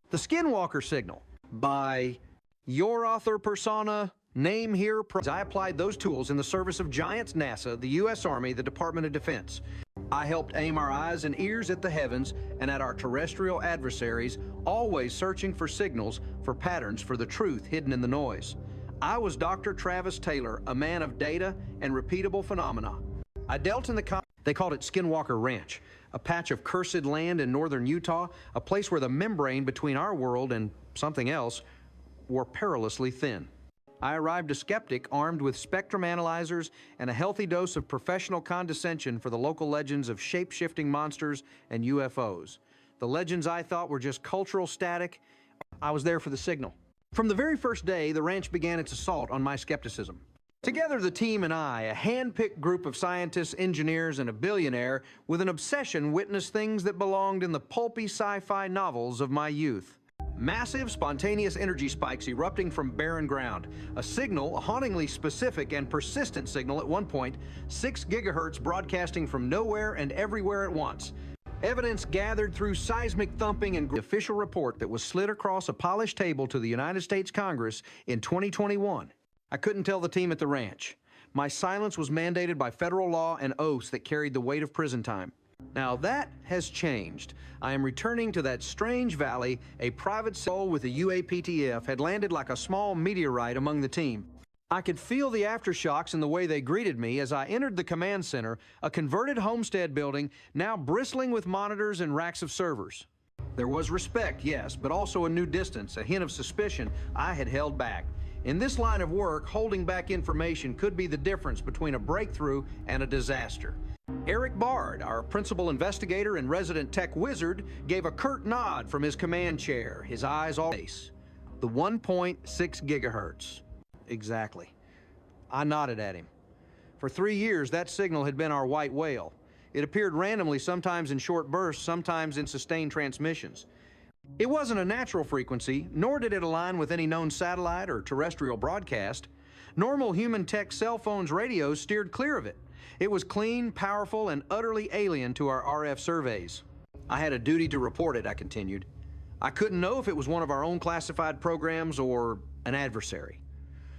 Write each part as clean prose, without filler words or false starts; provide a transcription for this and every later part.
The Skinwalker signal. By your author persona, name here. I applied those tools in the service of giants NASA, the U.S. Army, the Department of Defense. I helped aim our eyes and ears at the heavens and at our terrestrial adversaries, always searching for signals, for patterns, for the truth hidden in the noise. I was Dr. Travis Taylor, a man of data and repeatable phenomena. I dealt in they called it Skinwalker Ranch, a patch of cursed land in northern Utah, a place where the membrane between our world and something else were perilously thin. I arrived a skeptic armed with spectrum analyzers and a healthy dose of professional condescension for the local legends of shape-shifting monsters and UFOs. The legends I thought were just cultural static. I was there for the signal. From the very first day, the ranch began its assault on my skepticism. Together, the team and I, a hand-picked group of scientists, engineers, and a billionaire with an obsession, witnessed things that belonged in the pulpy sci-fi novels of my youth. Massive, spontaneous energy spikes erupting from barren ground. A signal, a hauntingly specific and persistent signal at one point, 6 gigahertz broadcasting from nowhere and everywhere at once. Evidence gathered through seismic thumping and official report that was slid across a polished table to the United States Congress in 2021. I couldn't tell the team at the ranch. My silence was mandated by federal law and oaths that carried the weight of prison time. Now that has changed. I am returning to that strange valley. A private soul with the UAPTF had landed like a small meteorite among the team. I could feel the aftershocks in the way they greeted me as I entered the command center, a converted homestead building now bristling with monitors and racks of servers. There was respect, yes, but also a new distance, a hint of suspicion I had held back. In this line of work, holding back information could be the difference between a breakthrough and a disaster. Eric Bard, our principal investigator and resident tech wizard, gave a curt nod from his command chair, his eyes all face. The 1.6 gigahertz. Exactly. I nodded at him. For 3 years, that signal had been our white whale. It appeared randomly, sometimes in short bursts, sometimes in sustained transmissions. It wasn't a natural frequency, nor did it align with any known satellite or terrestrial broadcast. Normal human tech cell phones' radios steered clear of it. It was clean, powerful, and utterly alien to our RF surveys. I had a duty to report it, I continued. I couldn't know if it was one of our own classified programs or an adversary.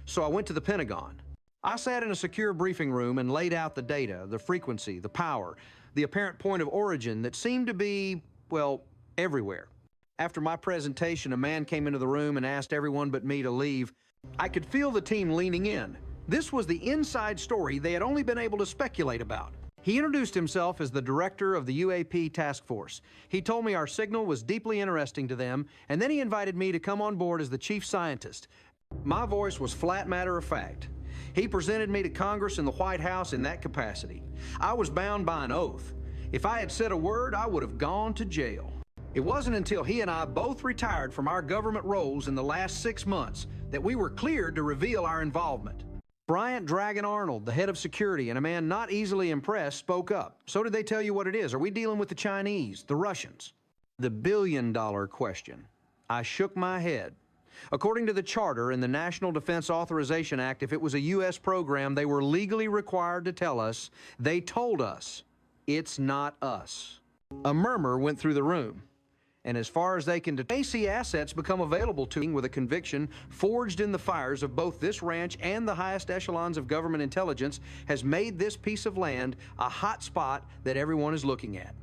So I went to the Pentagon. I sat in a secure briefing room and laid out the data, the frequency, the power, the apparent point of origin that seemed to be, well, everywhere. After my presentation, a man came into the room and asked everyone but me to leave. I could feel the team leaning in. This was the inside story they had only been able to speculate about. He introduced himself as the director of the UAP task force. He told me our signal was deeply interesting to them, and then he invited me to come on board as the chief scientist. My voice was flat matter of fact. He presented me to Congress and the White House in that capacity. I was bound by an oath. If I had said a word, I would have gone to jail. It wasn't until he and I both retired from our government roles in the last 6 months that we were cleared to reveal our involvement. Bryant Dragon Arnold, the head of security and a man not easily impressed, spoke up. So did they tell you what it is? Are we dealing with the Chinese, the Russians? The billion-dollar question. I shook my head. According to the charter in the National Defense Authorization Act, if it was a U.S. program, they were legally required to tell us. They told us, it's not us. A murmur went through the room. And as far as they can see assets become available to with a conviction forged in the fires of both this ranch and the highest echelons of government intelligence has made this piece of land a hot spot that everyone is looking at.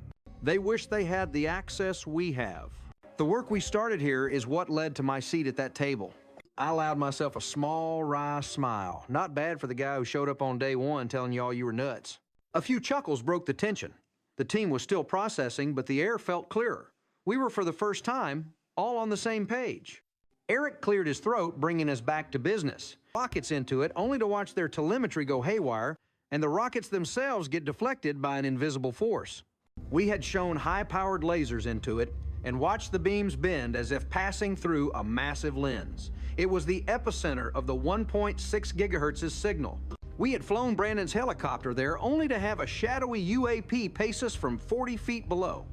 They wish they had the access we have. The work we started here is what led to my seat at that table. I allowed myself a small, wry smile. Not bad for the guy who showed up on day one telling y'all you were nuts. A few chuckles broke the tension. The team was still processing, but the air felt clearer. We were, for the first time, all on the same page. Eric cleared his throat, bringing us back to business. Rockets into it, only to watch their telemetry go haywire, and the rockets themselves get deflected by an invisible force. We had shown high-powered lasers into it and watched the beams bend as if passing through a massive lens. It was the epicenter of the 1.6 gigahertz signal. We had flown Brandon's helicopter there only to have a shadowy UAP pace us from 40 feet below.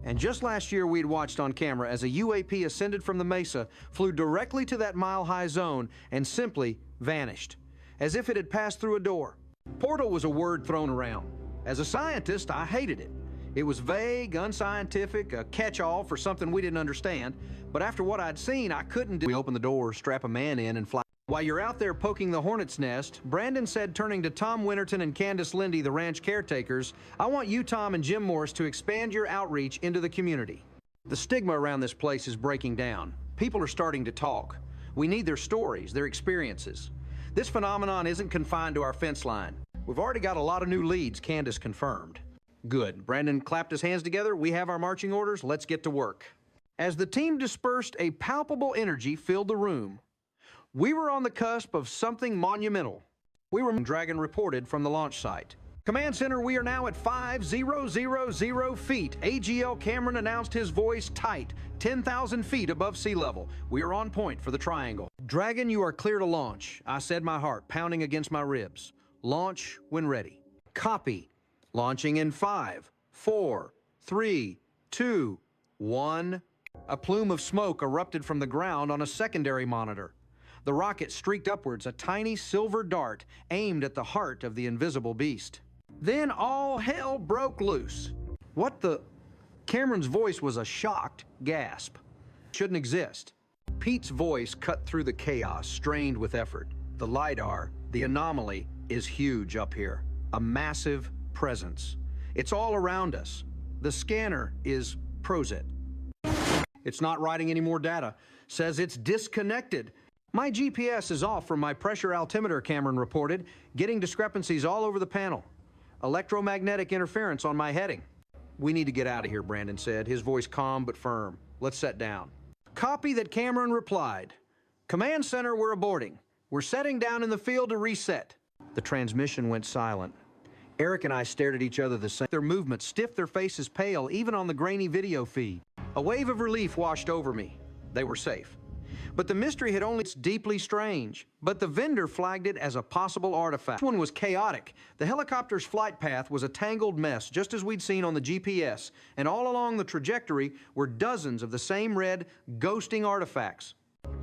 And just last year, we'd watched on camera as a UAP ascended from the mesa, flew directly to that mile-high zone, and simply vanished, as if it had passed through a door. Portal was a word thrown around. As a scientist, I hated it. It was vague, unscientific, a catch-all for something we didn't understand, but after what I'd seen, I couldn't do. We opened the door, strap a man in, and fly. While you're out there poking the hornet's nest, Brandon said, turning to Tom Winterton and Candace Lindy, the ranch caretakers, I want you, Tom, and Jim Morris to expand your outreach into the community. The stigma around this place is breaking down. People are starting to talk. We need their stories, their experiences. This phenomenon isn't confined to our fence line. We've already got a lot of new leads, Candace confirmed. Good. Brandon clapped his hands together. We have our marching orders. Let's get to work. As the team dispersed, a palpable energy filled the room. We were on the cusp of something monumental. Dragon reported from the launch site. Command Center, we are now at 5,000 feet. AGL Cameron announced, his voice tight, 10,000 feet above sea level. We are on point for the triangle. Dragon, you are clear to launch. I said, my heart pounding against my ribs. Launch when ready. Copy. Launching in 5, 4, 3, 2, 1. A plume of smoke erupted from the ground on a secondary monitor. The rocket streaked upwards, a tiny silver dart aimed at the heart of the invisible beast. Then all hell broke loose. What the? Cameron's voice was a shocked gasp. Shouldn't exist. Pete's voice cut through the chaos, strained with effort. The LiDAR, the anomaly, is huge up here. A massive presence. It's all around us. The scanner is Prozit. It's not writing any more data. Says it's disconnected. My GPS is off from my pressure altimeter, Cameron reported, getting discrepancies all over the panel. Electromagnetic interference on my heading. We need to get out of here, Brandon said, his voice calm but firm. Let's set down. Copy that, Cameron replied. Command Center, we're aborting. We're setting down in the field to reset. The transmission went silent. Eric and I stared at each other the same. Their movements stiff, their faces pale, even on the grainy video feed. A wave of relief washed over me. They were safe. But the mystery had only been deeply strange. But the vendor flagged it as a possible artifact. This one was chaotic. The helicopter's flight path was a tangled mess, just as we'd seen on the GPS. And all along the trajectory were dozens of the same red, ghosting artifacts.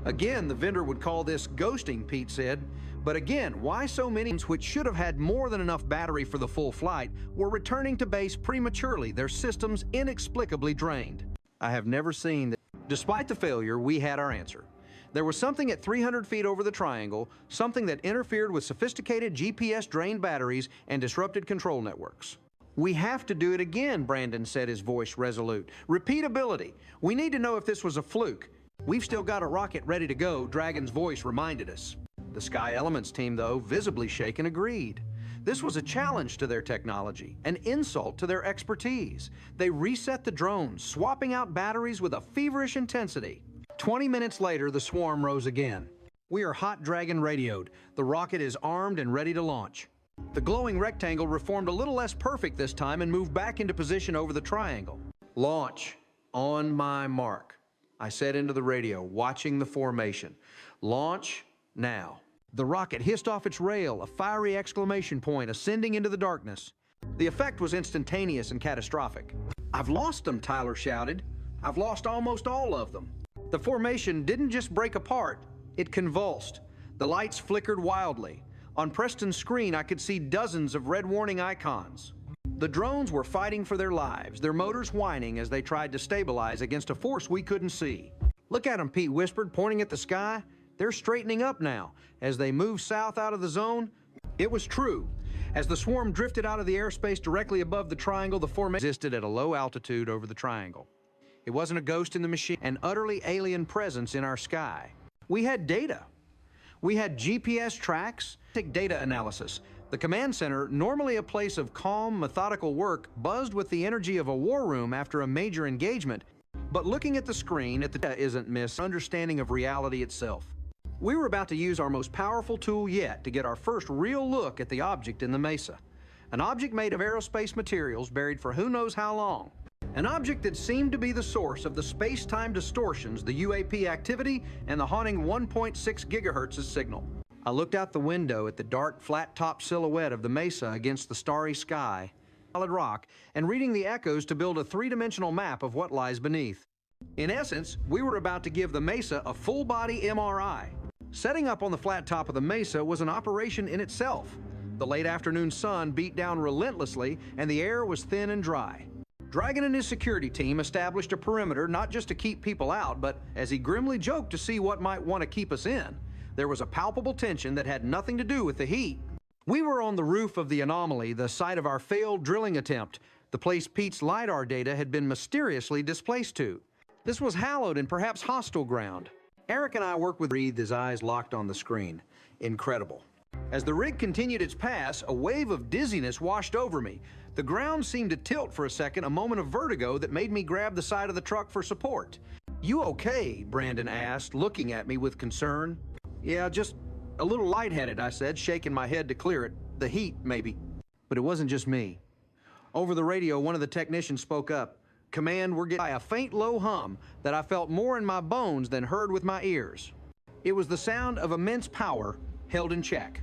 Again, the vendor would call this ghosting, Pete said. But again, why so many which should have had more than enough battery for the full flight were returning to base prematurely, their systems inexplicably drained? I have never seen that. Despite the failure, we had our answer. There was something at 300 feet over the triangle, something that interfered with sophisticated GPS-drained batteries and disrupted control networks. We have to do it again, Brandon said, his voice resolute. Repeatability. We need to know if this was a fluke. We've still got a rocket ready to go, Dragon's voice reminded us. The Sky Elements team, though, visibly shaken, agreed. This was a challenge to their technology, an insult to their expertise. They reset the drones, swapping out batteries with a feverish intensity. 20 minutes later, the swarm rose again. We are hot, Dragon radioed. The rocket is armed and ready to launch. The glowing rectangle reformed a little less perfect this time and moved back into position over the triangle. Launch. On my mark. I said into the radio, watching the formation. Launch now. The rocket hissed off its rail, a fiery exclamation point ascending into the darkness. The effect was instantaneous and catastrophic. I've lost them, Tyler shouted. I've lost almost all of them. The formation didn't just break apart, it convulsed. The lights flickered wildly. On Preston's screen, I could see dozens of red warning icons. The drones were fighting for their lives, their motors whining as they tried to stabilize against a force we couldn't see. Look at them, Pete whispered, pointing at the sky. They're straightening up now. As they moved south out of the zone, it was true. As the swarm drifted out of the airspace directly above the triangle, the formation existed at a low altitude over the triangle. It wasn't a ghost in the machine, an utterly alien presence in our sky. We had data. We had GPS tracks, data analysis. The command center, normally a place of calm, methodical work, buzzed with the energy of a war room after a major engagement. But looking at the screen, at the data isn't misunderstanding of reality itself. We were about to use our most powerful tool yet to get our first real look at the object in the mesa. An object made of aerospace materials buried for who knows how long. An object that seemed to be the source of the space-time distortions, the UAP activity, and the haunting 1.6 gigahertz signal. I looked out the window at the dark, flat-top silhouette of the mesa against the starry sky, solid rock, and reading the echoes to build a three-dimensional map of what lies beneath. In essence, we were about to give the mesa a full-body MRI. Setting up on the flat top of the mesa was an operation in itself. The late afternoon sun beat down relentlessly, and the air was thin and dry. Dragon and his security team established a perimeter not just to keep people out, but as he grimly joked to see what might want to keep us in. There was a palpable tension that had nothing to do with the heat. We were on the roof of the anomaly, the site of our failed drilling attempt, the place Pete's LiDAR data had been mysteriously displaced to. This was hallowed and perhaps hostile ground. Eric and I worked with breathed, his eyes locked on the screen. Incredible. As the rig continued its pass, a wave of dizziness washed over me. The ground seemed to tilt for a second, a moment of vertigo that made me grab the side of the truck for support. "You okay?" Brandon asked, looking at me with concern. "Yeah, just a little lightheaded," I said, shaking my head to clear it. "The heat, maybe." But it wasn't just me. Over the radio, one of the technicians spoke up. "Command, we're getting by a faint low hum that I felt more in my bones than heard with my ears." It was the sound of immense power held in check.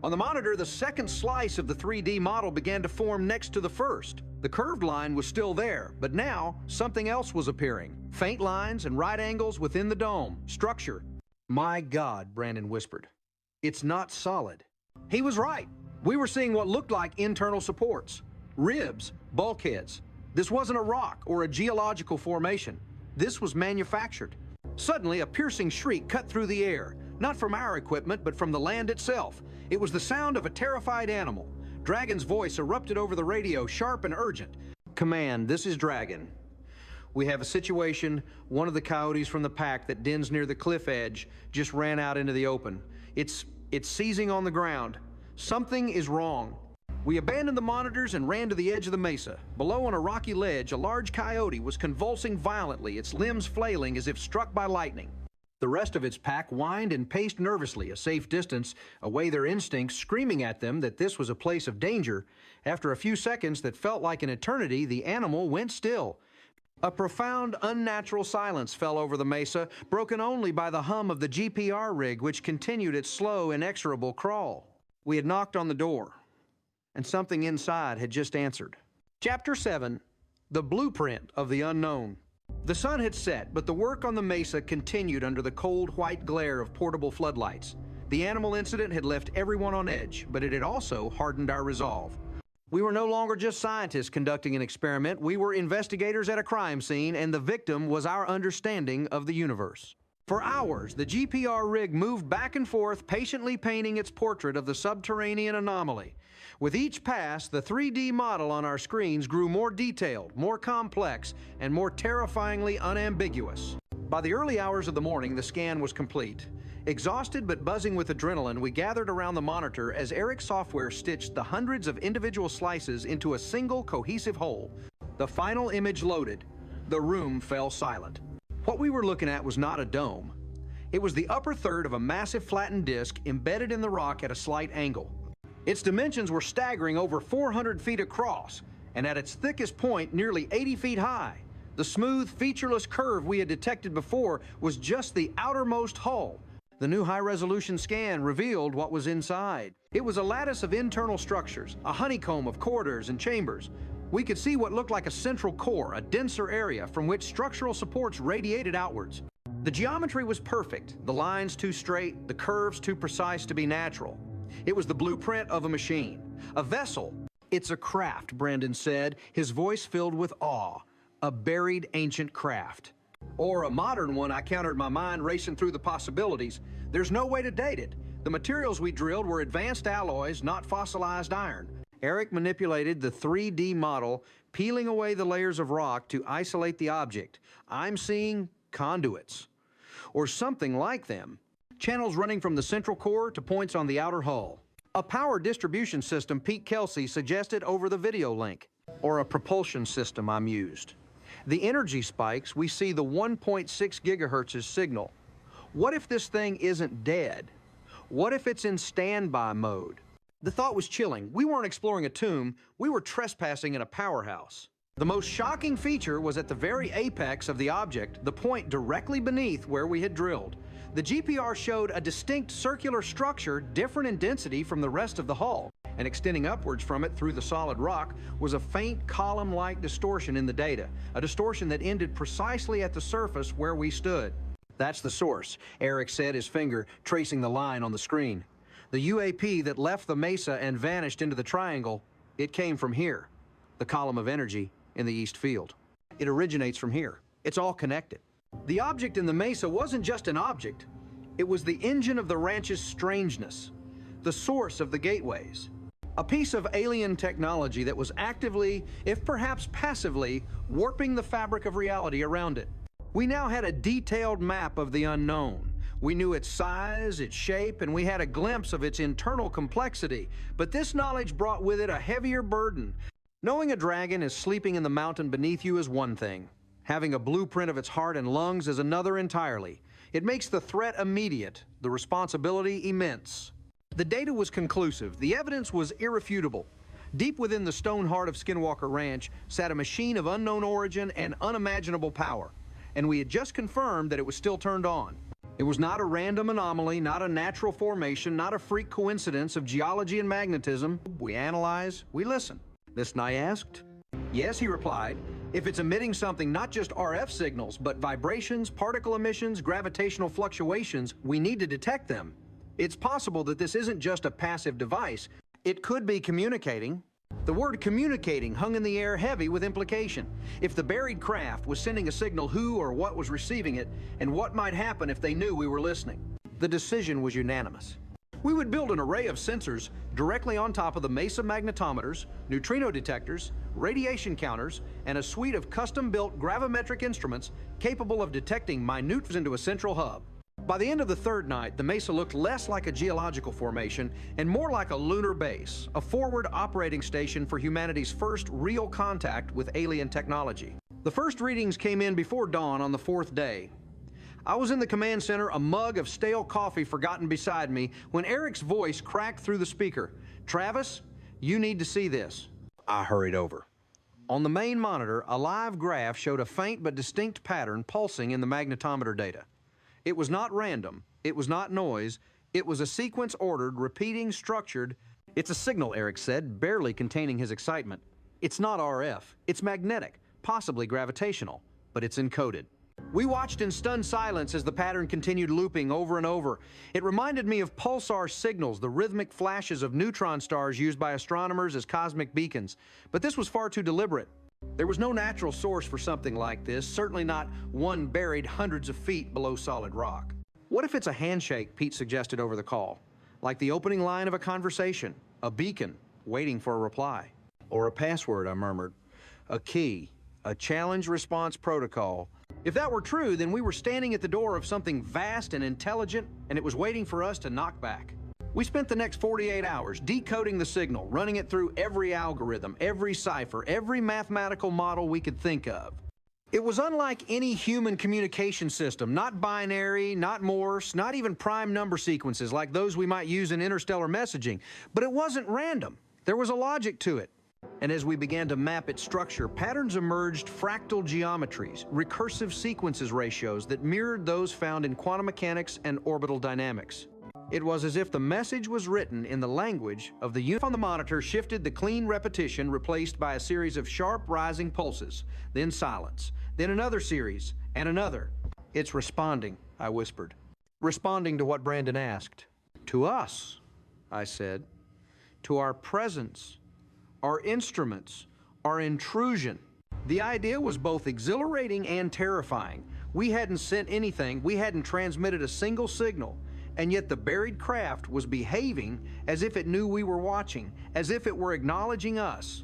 On the monitor, the second slice of the 3D model began to form next to the first. The curved line was still there, but now something else was appearing. Faint lines and right angles within the dome. Structure. "My God," Brandon whispered. "It's not solid." He was right. We were seeing what looked like internal supports. Ribs, bulkheads. This wasn't a rock or a geological formation. This was manufactured. Suddenly, a piercing shriek cut through the air. Not from our equipment, but from the land itself. It was the sound of a terrified animal. Dragon's voice erupted over the radio, sharp and urgent. "Command, this is Dragon. We have a situation. One of the coyotes from the pack that dens near the cliff edge just ran out into the open. It's seizing on the ground. Something is wrong." We abandoned the monitors and ran to the edge of the mesa. Below on a rocky ledge, a large coyote was convulsing violently, its limbs flailing as if struck by lightning. The rest of its pack whined and paced nervously, a safe distance away, their instincts screaming at them that this was a place of danger. After a few seconds that felt like an eternity, the animal went still. A profound, unnatural silence fell over the mesa, broken only by the hum of the GPR rig, which continued its slow, inexorable crawl. We had knocked on the door, and something inside had just answered. Chapter 7, The Blueprint of the Unknown. The sun had set, but the work on the mesa continued under the cold white glare of portable floodlights. The animal incident had left everyone on edge, but it had also hardened our resolve. We were no longer just scientists conducting an experiment. We were investigators at a crime scene, and the victim was our understanding of the universe. For hours, the GPR rig moved back and forth, patiently painting its portrait of the subterranean anomaly. With each pass, the 3D model on our screens grew more detailed, more complex, and more terrifyingly unambiguous. By the early hours of the morning, the scan was complete. Exhausted but buzzing with adrenaline, we gathered around the monitor as Eric's software stitched the hundreds of individual slices into a single cohesive whole. The final image loaded. The room fell silent. What we were looking at was not a dome. It was the upper third of a massive flattened disc embedded in the rock at a slight angle. Its dimensions were staggering, over 400 feet across, and at its thickest point, nearly 80 feet high. The smooth, featureless curve we had detected before was just the outermost hull. The new high-resolution scan revealed what was inside. It was a lattice of internal structures, a honeycomb of corridors and chambers. We could see what looked like a central core, a denser area from which structural supports radiated outwards. The geometry was perfect, the lines too straight, the curves too precise to be natural. It was the blueprint of a machine, a vessel. "It's a craft," Brandon said, his voice filled with awe. "A buried ancient craft." Or a modern one, I countered, my mind racing through the possibilities. There's no way to date it. The materials we drilled were advanced alloys, not fossilized iron. Eric manipulated the 3D model, peeling away the layers of rock to isolate the object. I'm seeing conduits, or something like them. Channels running from the central core to points on the outer hull. A power distribution system, Pete Kelsey suggested over the video link. Or a propulsion system, I mused. The energy spikes, we see the 1.6 gigahertz signal. What if this thing isn't dead? What if it's in standby mode? The thought was chilling. We weren't exploring a tomb, we were trespassing in a powerhouse. The most shocking feature was at the very apex of the object, the point directly beneath where we had drilled. The GPR showed a distinct circular structure, different in density from the rest of the hull, and extending upwards from it through the solid rock was a faint column-like distortion in the data, a distortion that ended precisely at the surface where we stood. "That's the source," Eric said, his finger tracing the line on the screen. "The UAP that left the mesa and vanished into the triangle, it came from here. The column of energy, in the East Field. It originates from here. It's all connected. The object in the mesa wasn't just an object. It was the engine of the ranch's strangeness, the source of the gateways. A piece of alien technology that was actively, if perhaps passively, warping the fabric of reality around it. We now had a detailed map of the unknown. We knew its size, its shape, and we had a glimpse of its internal complexity. But this knowledge brought with it a heavier burden. Knowing a dragon is sleeping in the mountain beneath you is one thing. Having a blueprint of its heart and lungs is another entirely. It makes the threat immediate, the responsibility immense. The data was conclusive. The evidence was irrefutable. Deep within the stone heart of Skinwalker Ranch sat a machine of unknown origin and unimaginable power. And we had just confirmed that it was still turned on. It was not a random anomaly, not a natural formation, not a freak coincidence of geology and magnetism. We analyze, we listen. Listen, I asked. Yes, he replied. If it's emitting something, not just RF signals, but vibrations, particle emissions, gravitational fluctuations, we need to detect them. It's possible that this isn't just a passive device. It could be communicating. The word communicating hung in the air heavy with implication. If the buried craft was sending a signal, who or what was receiving it, and what might happen if they knew we were listening. The decision was unanimous. We would build an array of sensors directly on top of the mesa magnetometers, neutrino detectors, radiation counters, and a suite of custom-built gravimetric instruments capable of detecting minute into a central hub. By the end of the third night, the mesa looked less like a geological formation and more like a lunar base, a forward operating station for humanity's first real contact with alien technology. The first readings came in before dawn on the fourth day. I was in the command center, a mug of stale coffee forgotten beside me, when Eric's voice cracked through the speaker. "Travis, you need to see this." I hurried over. On the main monitor, a live graph showed a faint but distinct pattern pulsing in the magnetometer data. It was not random. It was not noise. It was a sequence ordered, repeating, structured. "It's a signal," Eric said, barely containing his excitement. "It's not RF. It's magnetic, possibly gravitational, but it's encoded." We watched in stunned silence as the pattern continued looping over and over. It reminded me of pulsar signals, the rhythmic flashes of neutron stars used by astronomers as cosmic beacons. But this was far too deliberate. There was no natural source for something like this, certainly not one buried hundreds of feet below solid rock. "What if it's a handshake?" Pete suggested over the call. "Like the opening line of a conversation, a beacon waiting for a reply." "Or a password," I murmured. "A key, a challenge response protocol." If that were true, then we were standing at the door of something vast and intelligent, and it was waiting for us to knock back. We spent the next 48 hours decoding the signal, running it through every algorithm, every cipher, every mathematical model we could think of. It was unlike any human communication system, not binary, not Morse, not even prime number sequences like those we might use in interstellar messaging. But it wasn't random. There was a logic to it. And as we began to map its structure, patterns emerged, fractal geometries, recursive sequences ratios that mirrored those found in quantum mechanics and orbital dynamics. It was as if the message was written in the language of the unit on the monitor shifted the clean repetition replaced by a series of sharp rising pulses, then silence, then another series, and another. "It's responding," I whispered. "Responding to what?" Brandon asked. "To us," I said. "To our presence, our instruments, our intrusion." The idea was both exhilarating and terrifying. We hadn't sent anything, we hadn't transmitted a single signal, and yet the buried craft was behaving as if it knew we were watching, as if it were acknowledging us.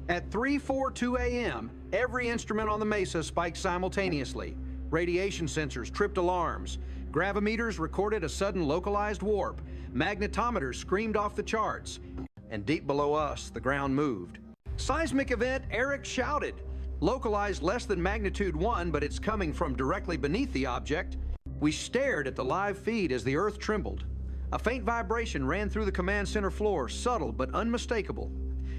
At 3:42 a.m., every instrument on the mesa spiked simultaneously. Radiation sensors tripped alarms. Gravimeters recorded a sudden localized warp. Magnetometers screamed off the charts. And deep below us, the ground moved. "Seismic event," Eric shouted. "Localized less than magnitude 1, but it's coming from directly beneath the object." We stared at the live feed as the earth trembled. A faint vibration ran through the command center floor, subtle but unmistakable.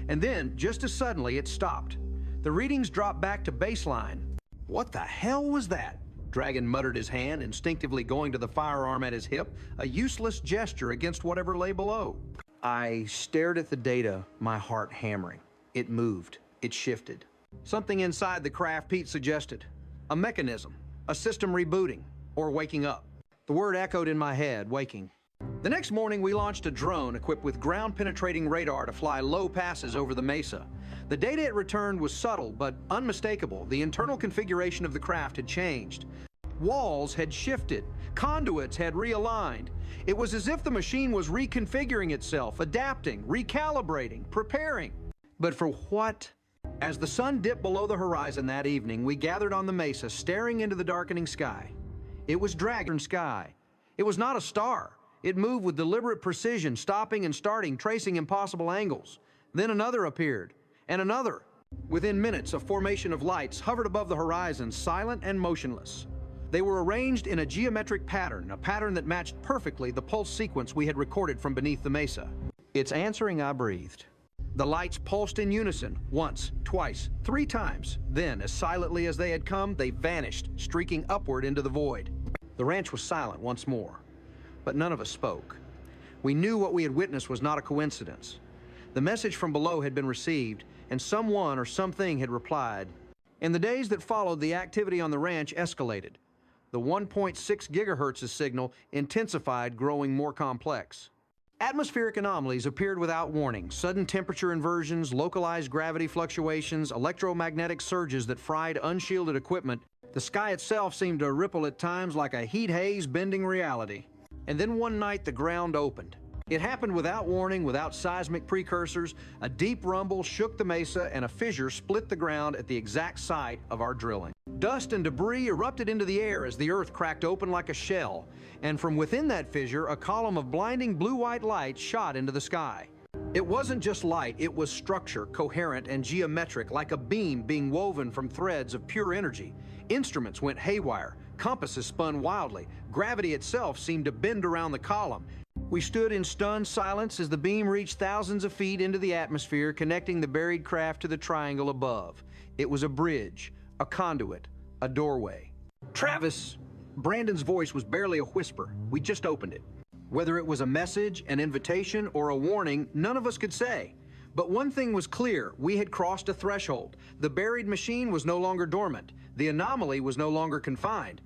And then, just as suddenly, it stopped. The readings dropped back to baseline. "What the hell was that?" Dragon muttered, his hand instinctively going to the firearm at his hip, a useless gesture against whatever lay below. I stared at the data, my heart hammering. It moved. It shifted. "Something inside the craft," Pete suggested. "A mechanism, a system rebooting, or waking up." The word echoed in my head, waking. The next morning, we launched a drone equipped with ground-penetrating radar to fly low passes over the mesa. The data it returned was subtle but unmistakable. The internal configuration of the craft had changed. Walls had shifted. Conduits had realigned. It was as if the machine was reconfiguring itself, adapting, recalibrating, preparing. But for what? As the sun dipped below the horizon that evening, we gathered on the mesa, staring into the darkening sky. It was dragon sky. It was not a star. It moved with deliberate precision, stopping and starting, tracing impossible angles. Then another appeared, and another. Within minutes, a formation of lights hovered above the horizon, silent and motionless. They were arranged in a geometric pattern, a pattern that matched perfectly the pulse sequence we had recorded from beneath the mesa. It's answering, I breathed. The lights pulsed in unison, once, twice, 3 times. Then, as silently as they had come, they vanished, streaking upward into the void. The ranch was silent once more, but none of us spoke. We knew what we had witnessed was not a coincidence. The message from below had been received, and someone or something had replied. In the days that followed, the activity on the ranch escalated. The 1.6 gigahertz signal intensified, growing more complex. Atmospheric anomalies appeared without warning. Sudden temperature inversions, localized gravity fluctuations, electromagnetic surges that fried unshielded equipment. The sky itself seemed to ripple at times like a heat haze bending reality. And then one night the ground opened. It happened without warning, without seismic precursors. A deep rumble shook the mesa and a fissure split the ground at the exact site of our drilling. Dust and debris erupted into the air as the earth cracked open like a shell. And from within that fissure, a column of blinding blue-white light shot into the sky. It wasn't just light, it was structure, coherent and geometric, like a beam being woven from threads of pure energy. Instruments went haywire, compasses spun wildly, gravity itself seemed to bend around the column. We stood in stunned silence as the beam reached thousands of feet into the atmosphere, connecting the buried craft to the triangle above. It was a bridge, a conduit, a doorway. Travis! Brandon's voice was barely a whisper. We just opened it. Whether it was a message, an invitation, or a warning, none of us could say. But one thing was clear, we had crossed a threshold. The buried machine was no longer dormant. The anomaly was no longer confined.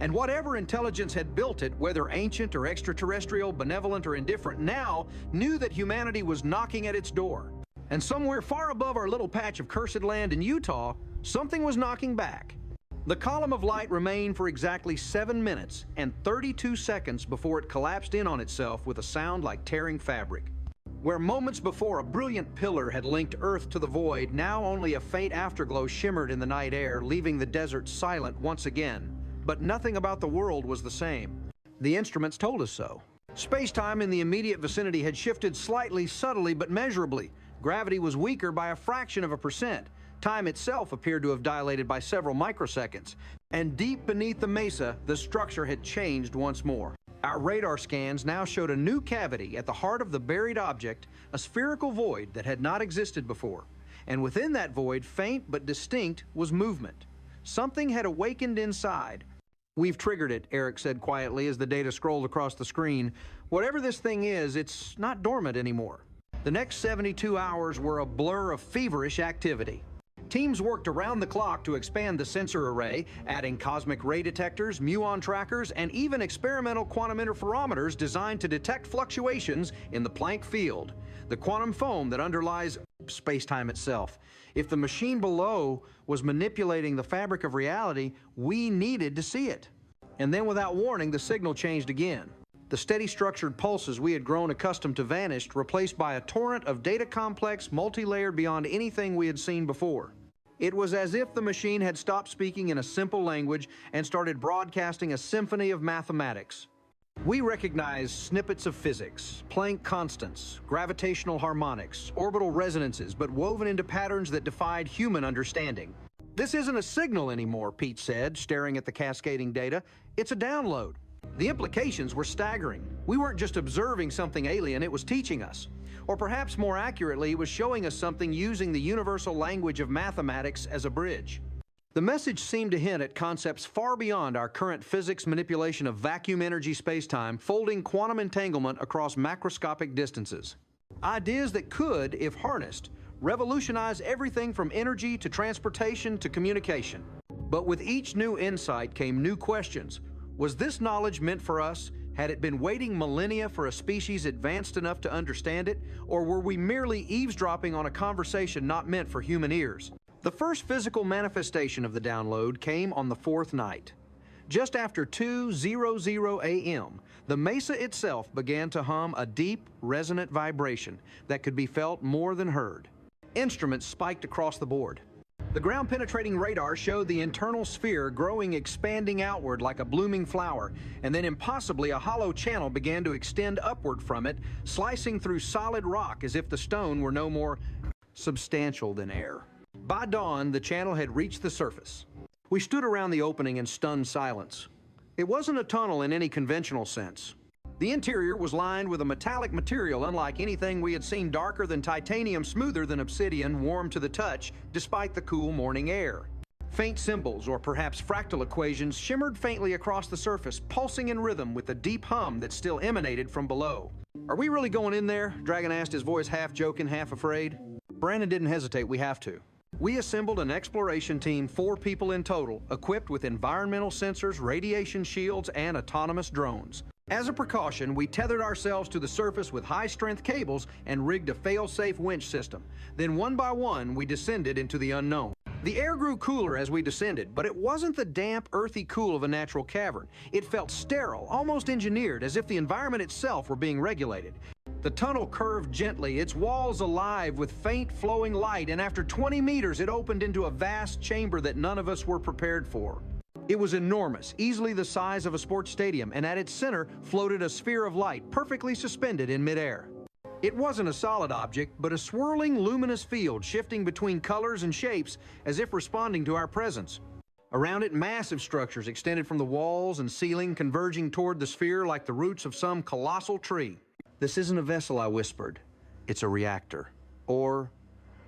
And whatever intelligence had built it, whether ancient or extraterrestrial, benevolent or indifferent, now knew that humanity was knocking at its door. And somewhere far above our little patch of cursed land in Utah, something was knocking back. The column of light remained for exactly 7 minutes and 32 seconds before it collapsed in on itself with a sound like tearing fabric. Where moments before a brilliant pillar had linked Earth to the void, now only a faint afterglow shimmered in the night air, leaving the desert silent once again. But nothing about the world was the same. The instruments told us so. Space-time in the immediate vicinity had shifted slightly, subtly, but measurably. Gravity was weaker by a fraction of a percent. Time itself appeared to have dilated by several microseconds. And deep beneath the mesa, the structure had changed once more. Our radar scans now showed a new cavity at the heart of the buried object, a spherical void that had not existed before. And within that void, faint but distinct, was movement. Something had awakened inside. "We've triggered it," Eric said quietly as the data scrolled across the screen. "Whatever this thing is, it's not dormant anymore." The next 72 hours were a blur of feverish activity. Teams worked around the clock to expand the sensor array, adding cosmic ray detectors, muon trackers, and even experimental quantum interferometers designed to detect fluctuations in the Planck field, the quantum foam that underlies space-time itself. If the machine below was manipulating the fabric of reality, we needed to see it. And then without warning, the signal changed again. The steady structured pulses we had grown accustomed to vanished, replaced by a torrent of data complex, multi-layered beyond anything we had seen before. It was as if the machine had stopped speaking in a simple language and started broadcasting a symphony of mathematics. We recognized snippets of physics, Planck constants, gravitational harmonics, orbital resonances, but woven into patterns that defied human understanding. "This isn't a signal anymore," Pete said, staring at the cascading data. "It's a download." The implications were staggering. We weren't just observing something alien, it was teaching us. Or perhaps more accurately, it was showing us something using the universal language of mathematics as a bridge. The message seemed to hint at concepts far beyond our current physics manipulation of vacuum energy spacetime, folding quantum entanglement across macroscopic distances. Ideas that could, if harnessed, revolutionize everything from energy to transportation to communication. But with each new insight came new questions. Was this knowledge meant for us? Had it been waiting millennia for a species advanced enough to understand it, or were we merely eavesdropping on a conversation not meant for human ears? The first physical manifestation of the download came on the fourth night. Just after 2:00 a.m., the mesa itself began to hum a deep, resonant vibration that could be felt more than heard. Instruments spiked across the board. The ground-penetrating radar showed the internal sphere growing, expanding outward like a blooming flower, and then impossibly a hollow channel began to extend upward from it, slicing through solid rock as if the stone were no more substantial than air. By dawn, the channel had reached the surface. We stood around the opening in stunned silence. It wasn't a tunnel in any conventional sense. The interior was lined with a metallic material unlike anything we had seen, darker than titanium, smoother than obsidian, warm to the touch, despite the cool morning air. Faint symbols, or perhaps fractal equations, shimmered faintly across the surface, pulsing in rhythm with the deep hum that still emanated from below. "Are we really going in there?" Dragon asked, his voice half joking, half afraid. Brandon didn't hesitate. "We have to." We assembled an exploration team, 4 people in total, equipped with environmental sensors, radiation shields, and autonomous drones. As a precaution, we tethered ourselves to the surface with high-strength cables and rigged a fail-safe winch system. Then one by one, we descended into the unknown. The air grew cooler as we descended, but it wasn't the damp, earthy cool of a natural cavern. It felt sterile, almost engineered, as if the environment itself were being regulated. The tunnel curved gently, its walls alive with faint, flowing light, and after 20 meters, it opened into a vast chamber that none of us were prepared for. It was enormous, easily the size of a sports stadium, and at its center floated a sphere of light, perfectly suspended in midair. It wasn't a solid object, but a swirling, luminous field shifting between colors and shapes as if responding to our presence. Around it, massive structures extended from the walls and ceiling, converging toward the sphere like the roots of some colossal tree. "This isn't a vessel," I whispered. "It's a reactor. Or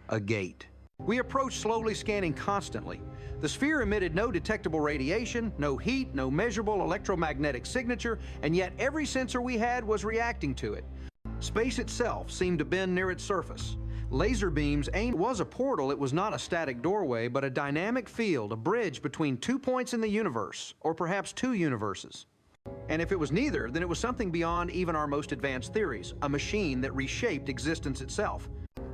a gate." We approached, slowly scanning constantly. The sphere emitted no detectable radiation, no heat, no measurable electromagnetic signature, and yet every sensor we had was reacting to it. Space itself seemed to bend near its surface. Laser beams aimed. It was a portal. It was not a static doorway, but a dynamic field, a bridge between 2 points in the universe, or perhaps 2 universes. And if it was neither, then it was something beyond even our most advanced theories, a machine that reshaped existence itself.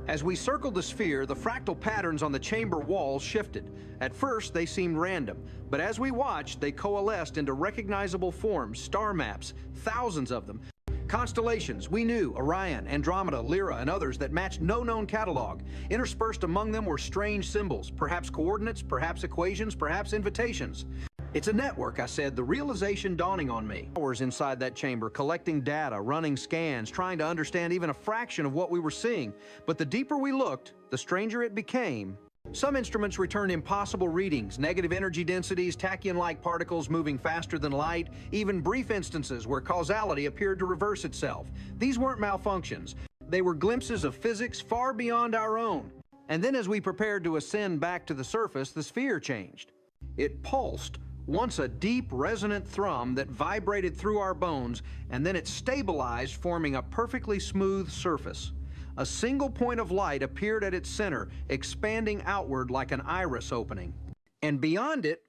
As we circled the sphere, the fractal patterns on the chamber walls shifted. At first, they seemed random, but as we watched, they coalesced into recognizable forms, star maps, thousands of them. Constellations we knew, Orion, Andromeda, Lyra, and others that matched no known catalog. Interspersed among them were strange symbols, perhaps coordinates, perhaps equations, perhaps invitations. "It's a network," I said, the realization dawning on me. Hours inside that chamber, collecting data, running scans, trying to understand even a fraction of what we were seeing. But the deeper we looked, the stranger it became. Some instruments returned impossible readings, negative energy densities, tachyon-like particles moving faster than light, even brief instances where causality appeared to reverse itself. These weren't malfunctions. They were glimpses of physics far beyond our own. And then as we prepared to ascend back to the surface, the sphere changed. It pulsed, once a deep, resonant thrum that vibrated through our bones, and then it stabilized, forming a perfectly smooth surface. A single point of light appeared at its center, expanding outward like an iris opening. And beyond it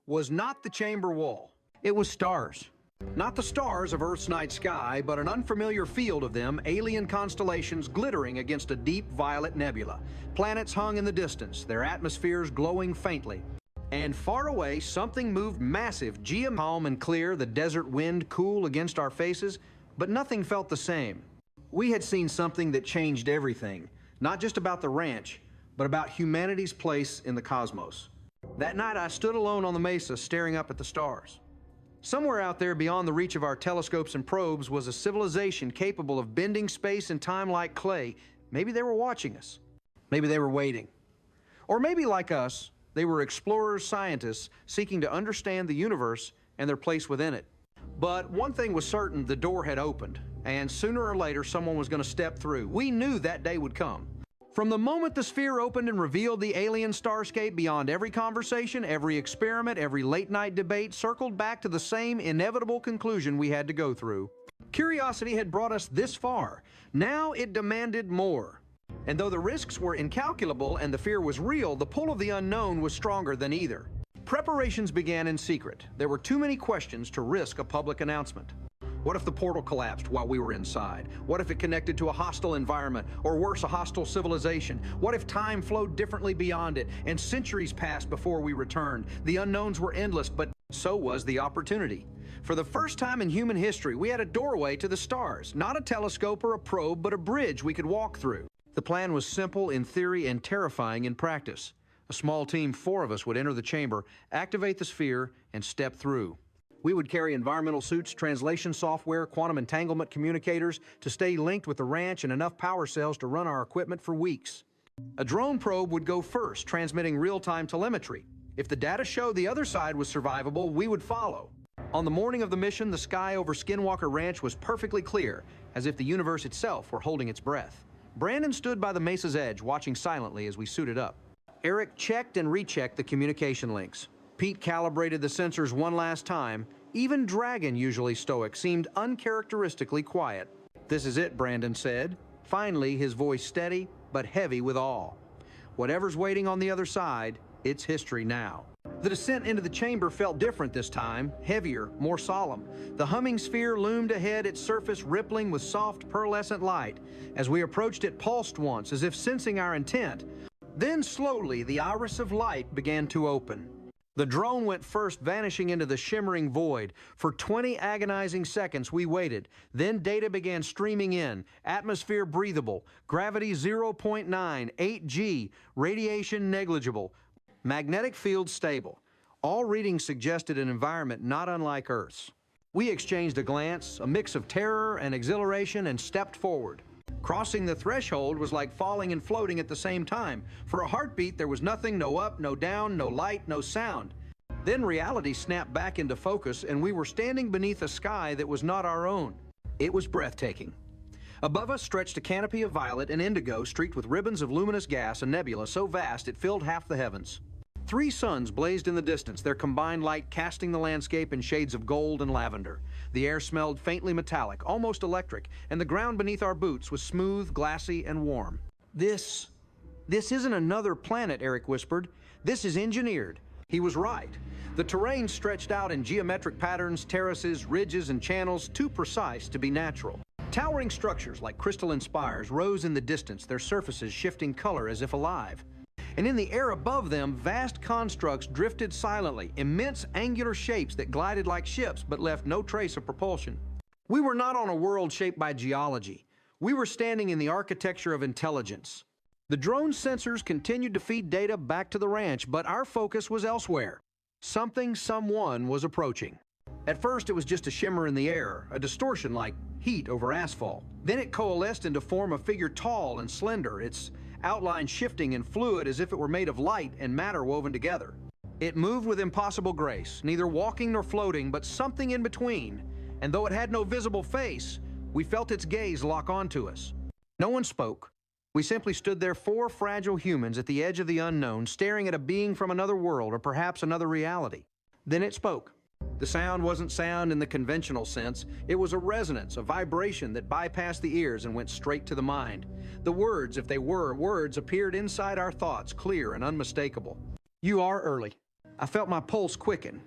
was not the chamber wall. It was stars. Not the stars of Earth's night sky, but an unfamiliar field of them, alien constellations glittering against a deep violet nebula. Planets hung in the distance, their atmospheres glowing faintly. And far away, something moved massive, calm and clear, the desert wind cool against our faces, but nothing felt the same. We had seen something that changed everything, not just about the ranch, but about humanity's place in the cosmos. That night, I stood alone on the mesa, staring up at the stars. Somewhere out there, beyond the reach of our telescopes and probes, was a civilization capable of bending space and time like clay. Maybe they were watching us. Maybe they were waiting. Or maybe, like us, they were explorers, scientists, seeking to understand the universe and their place within it. But one thing was certain, the door had opened, and sooner or later someone was going to step through. We knew that day would come. From the moment the sphere opened and revealed the alien starscape, beyond every conversation, every experiment, every late-night debate circled back to the same inevitable conclusion we had to go through. Curiosity had brought us this far. Now it demanded more. And though the risks were incalculable and the fear was real, the pull of the unknown was stronger than either. Preparations began in secret. There were too many questions to risk a public announcement. What if the portal collapsed while we were inside? What if it connected to a hostile environment, or worse, a hostile civilization? What if time flowed differently beyond it, and centuries passed before we returned? The unknowns were endless, but so was the opportunity. For the first time in human history, we had a doorway to the stars, not a telescope or a probe, but a bridge we could walk through. The plan was simple in theory and terrifying in practice. A small team, 4 of us, would enter the chamber, activate the sphere, and step through. We would carry environmental suits, translation software, quantum entanglement communicators to stay linked with the ranch, and enough power cells to run our equipment for weeks. A drone probe would go first, transmitting real-time telemetry. If the data showed the other side was survivable, we would follow. On the morning of the mission, the sky over Skinwalker Ranch was perfectly clear, as if the universe itself were holding its breath. Brandon stood by the mesa's edge, watching silently as we suited up. Eric checked and rechecked the communication links. Pete calibrated the sensors one last time. Even Dragon, usually stoic, seemed uncharacteristically quiet. "This is it," Brandon said. Finally, his voice steady, but heavy with awe. "Whatever's waiting on the other side, it's history now." The descent into the chamber felt different this time, heavier, more solemn. The humming sphere loomed ahead, its surface rippling with soft, pearlescent light. As we approached, it pulsed once, as if sensing our intent. Then slowly, the iris of light began to open. The drone went first, vanishing into the shimmering void. For 20 agonizing seconds, we waited. Then data began streaming in. Atmosphere breathable, gravity 0.9, 8G, radiation negligible, magnetic field stable. All readings suggested an environment not unlike Earth's. We exchanged a glance, a mix of terror and exhilaration, and stepped forward. Crossing the threshold was like falling and floating at the same time. For a heartbeat, there was nothing, no up, no down, no light, no sound. Then reality snapped back into focus, and we were standing beneath a sky that was not our own. It was breathtaking. Above us stretched a canopy of violet and indigo streaked with ribbons of luminous gas, a nebula so vast it filled half the heavens. 3 suns blazed in the distance, their combined light casting the landscape in shades of gold and lavender. The air smelled faintly metallic, almost electric, and the ground beneath our boots was smooth, glassy, and warm. This isn't another planet," Eric whispered. "This is engineered." He was right. The terrain stretched out in geometric patterns, terraces, ridges, and channels too precise to be natural. Towering structures like crystalline spires rose in the distance, their surfaces shifting color as if alive. And in the air above them, vast constructs drifted silently, immense angular shapes that glided like ships but left no trace of propulsion. We were not on a world shaped by geology. We were standing in the architecture of intelligence. The drone sensors continued to feed data back to the ranch, but our focus was elsewhere. Something, someone was approaching. At first, it was just a shimmer in the air, a distortion like heat over asphalt. Then it coalesced into form a figure tall and slender, its outline shifting and fluid as if it were made of light and matter woven together. It moved with impossible grace, neither walking nor floating, but something in between. And though it had no visible face, we felt its gaze lock onto us. No one spoke. We simply stood there, 4 fragile humans at the edge of the unknown, staring at a being from another world or perhaps another reality. Then it spoke. The sound wasn't sound in the conventional sense. It was a resonance, a vibration that bypassed the ears and went straight to the mind. The words, if they were words, appeared inside our thoughts, clear and unmistakable. "You are early." I felt my pulse quicken.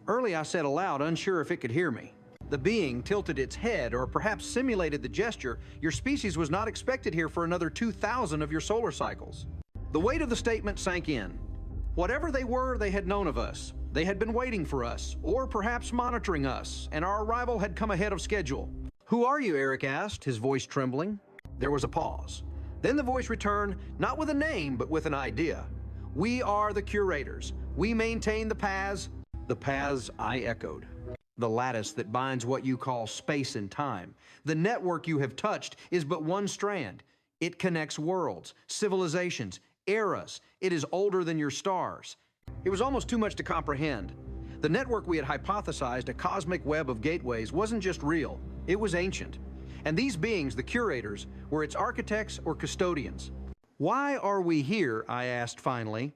"Early," I said aloud, unsure if it could hear me. The being tilted its head, or perhaps simulated the gesture. "Your species was not expected here for another 2,000 of your solar cycles." The weight of the statement sank in. Whatever they were, they had known of us. They had been waiting for us, or perhaps monitoring us, and our arrival had come ahead of schedule. "Who are you?" Eric asked, his voice trembling. There was a pause. Then the voice returned, not with a name, but with an idea. "We are the curators. We maintain the paths." "The paths," I echoed. "The lattice that binds what you call space and time. The network you have touched is but one strand. It connects worlds, civilizations, eras. It is older than your stars." It was almost too much to comprehend. The network we had hypothesized, a cosmic web of gateways, wasn't just real, it was ancient. And these beings, the curators, were its architects or custodians. "Why are we here?" I asked finally.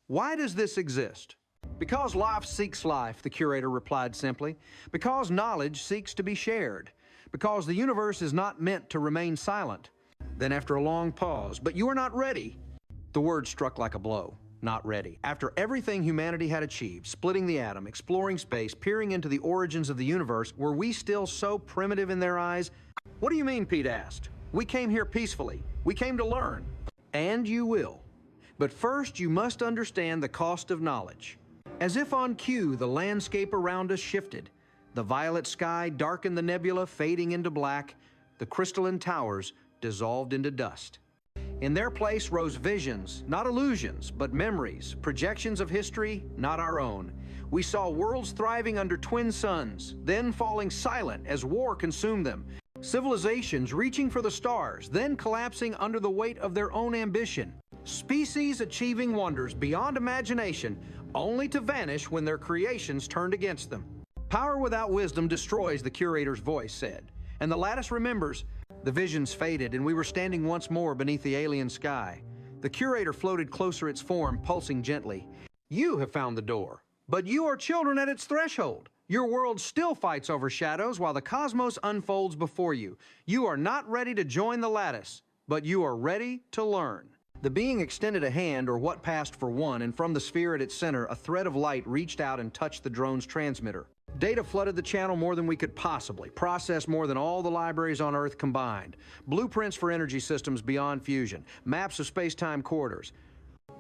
"Why does this exist?" "Because life seeks life," the curator replied simply. "Because knowledge seeks to be shared. Because the universe is not meant to remain silent." Then after a long pause, "But you are not ready." The word struck like a blow. not ready. After everything humanity had achieved, splitting the atom, exploring space, peering into the origins of the universe, were we still so primitive in their eyes? What do you mean, Pete asked. We came here peacefully. We came to learn. And you will. But first, you must understand the cost of knowledge. As if on cue, the landscape around us shifted. The violet sky darkened the nebula, fading into black. The crystalline towers dissolved into dust. In their place rose visions, not illusions, but memories, projections of history, not our own. We saw worlds thriving under twin suns, then falling silent as war consumed them. Civilizations reaching for the stars, then collapsing under the weight of their own ambition. Species achieving wonders beyond imagination, only to vanish when their creations turned against them. Power without wisdom destroys, the curator's voice said. And the lattice remembers. The visions faded, and we were standing once more beneath the alien sky. The curator floated closer, its form pulsing gently. You have found the door, but you are children at its threshold. Your world still fights over shadows while the cosmos unfolds before you. You are not ready to join the lattice, but you are ready to learn. The being extended a hand, or what passed for one, and from the sphere at its center, a thread of light reached out and touched the drone's transmitter. Data flooded the channel more than we could possibly process, more than all the libraries on Earth combined. Blueprints for energy systems beyond fusion, maps of space-time corridors,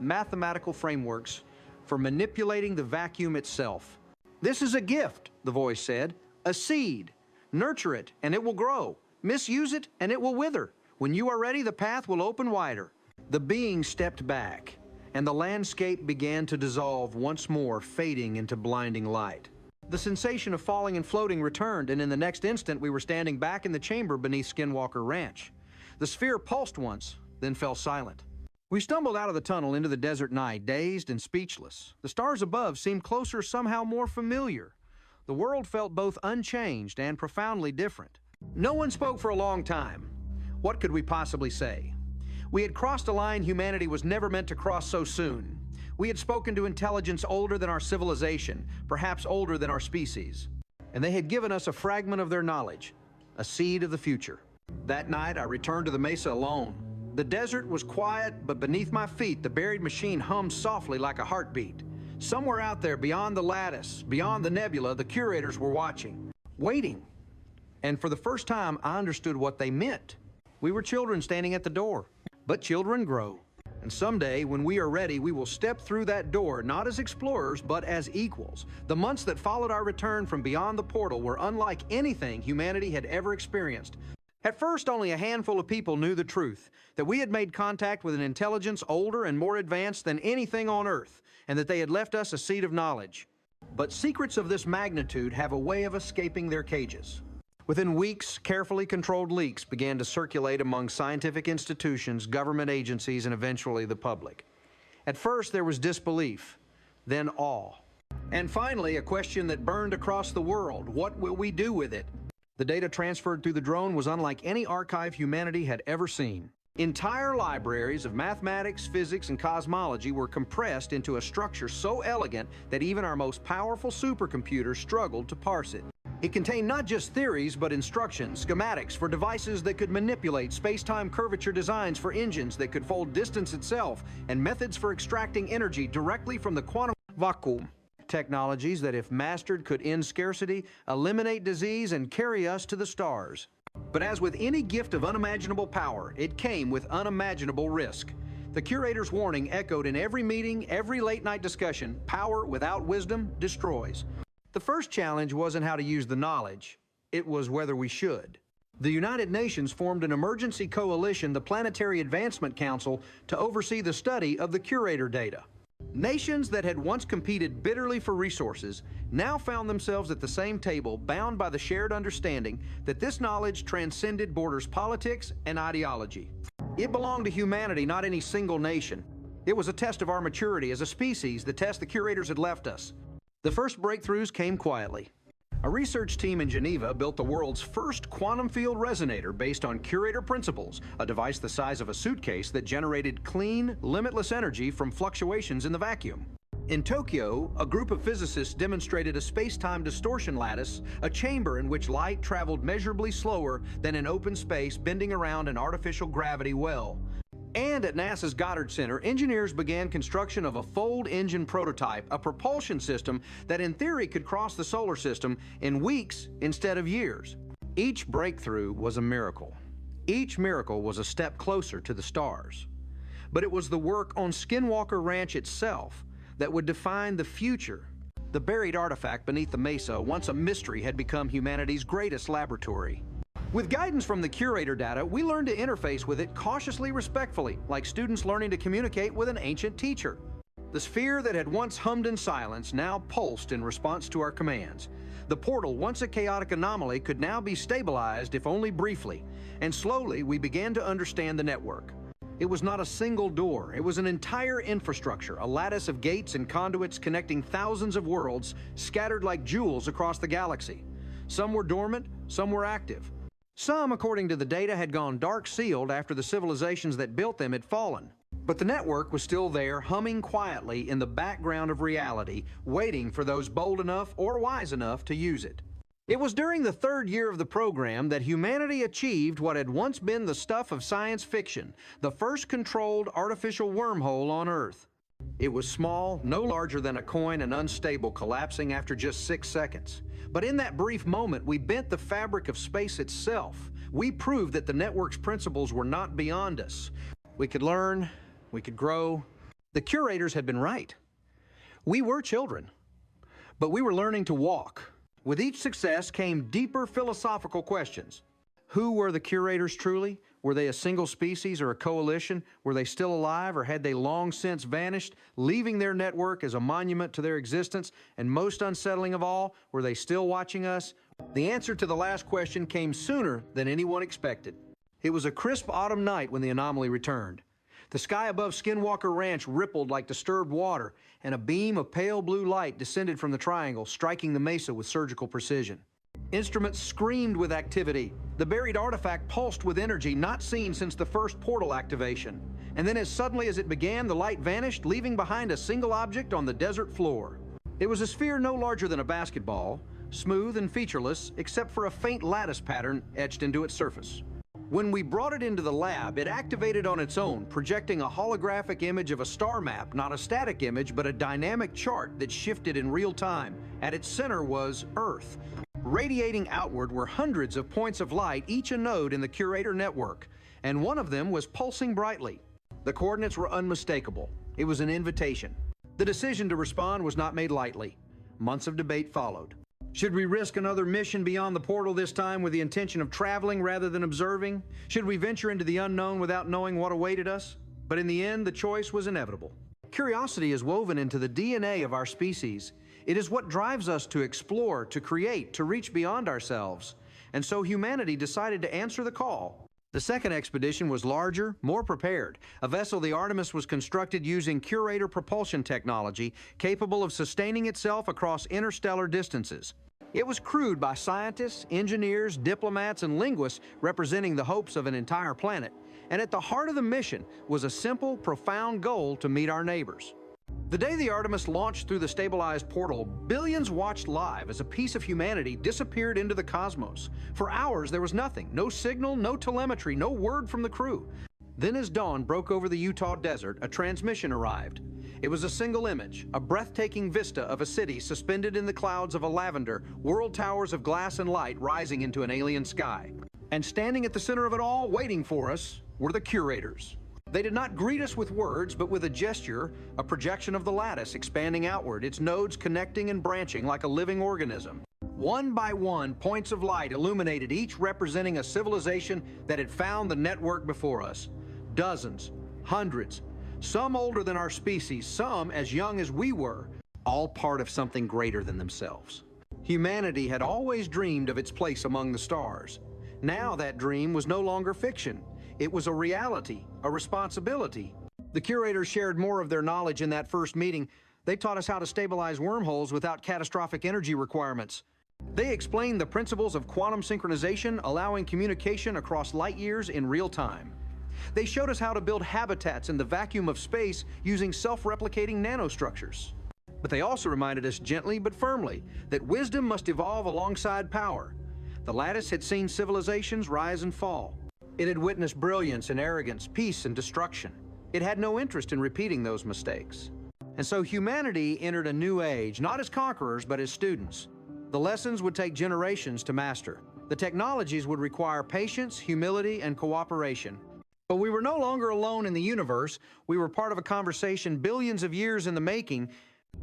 mathematical frameworks for manipulating the vacuum itself. This is a gift, the voice said, a seed. Nurture it, and it will grow. Misuse it, and it will wither. When you are ready, the path will open wider. The being stepped back, and the landscape began to dissolve once more, fading into blinding light. The sensation of falling and floating returned, and in the next instant we were standing back in the chamber beneath Skinwalker Ranch. The sphere pulsed once, then fell silent. We stumbled out of the tunnel into the desert night, dazed and speechless. The stars above seemed closer, somehow more familiar. The world felt both unchanged and profoundly different. No one spoke for a long time. What could we possibly say? We had crossed a line humanity was never meant to cross so soon. We had spoken to intelligence older than our civilization, perhaps older than our species. And they had given us a fragment of their knowledge, a seed of the future. That night, I returned to the mesa alone. The desert was quiet, but beneath my feet, the buried machine hummed softly like a heartbeat. Somewhere out there, beyond the lattice, beyond the nebula, the curators were watching, waiting. And for the first time, I understood what they meant. We were children standing at the door, but children grow. And someday, when we are ready, we will step through that door, not as explorers, but as equals. The months that followed our return from beyond the portal were unlike anything humanity had ever experienced. At first, only a handful of people knew the truth, that we had made contact with an intelligence older and more advanced than anything on Earth, and that they had left us a seed of knowledge. But secrets of this magnitude have a way of escaping their cages. Within weeks, carefully controlled leaks began to circulate among scientific institutions, government agencies, and eventually the public. At first, there was disbelief, then awe. And finally, a question that burned across the world: what will we do with it? The data transferred through the drone was unlike any archive humanity had ever seen. Entire libraries of mathematics, physics, and cosmology were compressed into a structure so elegant that even our most powerful supercomputers struggled to parse it. It contained not just theories, but instructions, schematics for devices that could manipulate space-time curvature, designs for engines that could fold distance itself, and methods for extracting energy directly from the quantum vacuum. Technologies that, if mastered, could end scarcity, eliminate disease, and carry us to the stars. But as with any gift of unimaginable power, it came with unimaginable risk. The curator's warning echoed in every meeting, every late-night discussion: power without wisdom destroys. The first challenge wasn't how to use the knowledge, it was whether we should. The United Nations formed an emergency coalition, the Planetary Advancement Council, to oversee the study of the curator data. Nations that had once competed bitterly for resources now found themselves at the same table, bound by the shared understanding that this knowledge transcended borders, politics, and ideology. It belonged to humanity, not any single nation. It was a test of our maturity as a species, the test the curators had left us. The first breakthroughs came quietly. A research team in Geneva built the world's first quantum field resonator based on curator principles, a device the size of a suitcase that generated clean, limitless energy from fluctuations in the vacuum. In Tokyo, a group of physicists demonstrated a space-time distortion lattice, a chamber in which light traveled measurably slower than in open space, bending around an artificial gravity well. And at NASA's Goddard Center, engineers began construction of a fold-engine prototype, a propulsion system that in theory could cross the solar system in weeks instead of years. Each breakthrough was a miracle. Each miracle was a step closer to the stars. But it was the work on Skinwalker Ranch itself that would define the future. The buried artifact beneath the mesa, once a mystery, had become humanity's greatest laboratory. With guidance from the curator data, we learned to interface with it cautiously respectfully, like students learning to communicate with an ancient teacher. The sphere that had once hummed in silence now pulsed in response to our commands. The portal, once a chaotic anomaly, could now be stabilized, if only briefly, and slowly we began to understand the network. It was not a single door, it was an entire infrastructure, a lattice of gates and conduits connecting thousands of worlds scattered like jewels across the galaxy. Some were dormant, some were active. Some, according to the data, had gone dark-sealed after the civilizations that built them had fallen. But the network was still there, humming quietly in the background of reality, waiting for those bold enough or wise enough to use it. It was during the third year of the program that humanity achieved what had once been the stuff of science fiction, the first controlled artificial wormhole on Earth. It was small, no larger than a coin, and unstable, collapsing after just 6 seconds. But in that brief moment, we bent the fabric of space itself. We proved that the network's principles were not beyond us. We could learn, we could grow. The curators had been right. We were children, but we were learning to walk. With each success came deeper philosophical questions. Who were the curators truly? Were they a single species or a coalition? Were they still alive, or had they long since vanished, leaving their network as a monument to their existence? And most unsettling of all, were they still watching us? The answer to the last question came sooner than anyone expected. It was a crisp autumn night when the anomaly returned. The sky above Skinwalker Ranch rippled like disturbed water, and a beam of pale blue light descended from the triangle, striking the mesa with surgical precision. Instruments screamed with activity. The buried artifact pulsed with energy not seen since the first portal activation. And then as suddenly as it began, the light vanished, leaving behind a single object on the desert floor. It was a sphere no larger than a basketball, smooth and featureless, except for a faint lattice pattern etched into its surface. When we brought it into the lab, it activated on its own, projecting a holographic image of a star map, not a static image, but a dynamic chart that shifted in real time. At its center was Earth. Radiating outward were hundreds of points of light, each a node in the curator network, and one of them was pulsing brightly. The coordinates were unmistakable. It was an invitation. The decision to respond was not made lightly. Months of debate followed. Should we risk another mission beyond the portal this time with the intention of traveling rather than observing? Should we venture into the unknown without knowing what awaited us? But in the end, the choice was inevitable. Curiosity is woven into the DNA of our species. It is what drives us to explore, to create, to reach beyond ourselves. And so humanity decided to answer the call. The second expedition was larger, more prepared. A vessel, the Artemis, was constructed using curator propulsion technology, capable of sustaining itself across interstellar distances. It was crewed by scientists, engineers, diplomats, and linguists representing the hopes of an entire planet. And at the heart of the mission was a simple, profound goal to meet our neighbors. The day the Artemis launched through the stabilized portal, billions watched live as a piece of humanity disappeared into the cosmos. For hours, there was nothing, no signal, no telemetry, no word from the crew. Then as dawn broke over the Utah desert, a transmission arrived. It was a single image, a breathtaking vista of a city suspended in the clouds of a lavender, world towers of glass and light rising into an alien sky. And standing at the center of it all, waiting for us, were the curators. They did not greet us with words, but with a gesture, a projection of the lattice expanding outward, its nodes connecting and branching like a living organism. One by one, points of light illuminated, each representing a civilization that had found the network before us. Dozens, hundreds, some older than our species, some as young as we were, all part of something greater than themselves. Humanity had always dreamed of its place among the stars. Now that dream was no longer fiction. It was a reality, a responsibility. The curators shared more of their knowledge in that first meeting. They taught us how to stabilize wormholes without catastrophic energy requirements. They explained the principles of quantum synchronization, allowing communication across light years in real time. They showed us how to build habitats in the vacuum of space using self-replicating nanostructures. But they also reminded us gently but firmly that wisdom must evolve alongside power. The lattice had seen civilizations rise and fall. It had witnessed brilliance and arrogance, peace and destruction. It had no interest in repeating those mistakes. And so humanity entered a new age, not as conquerors, but as students. The lessons would take generations to master. The technologies would require patience, humility, and cooperation. But we were no longer alone in the universe. We were part of a conversation billions of years in the making.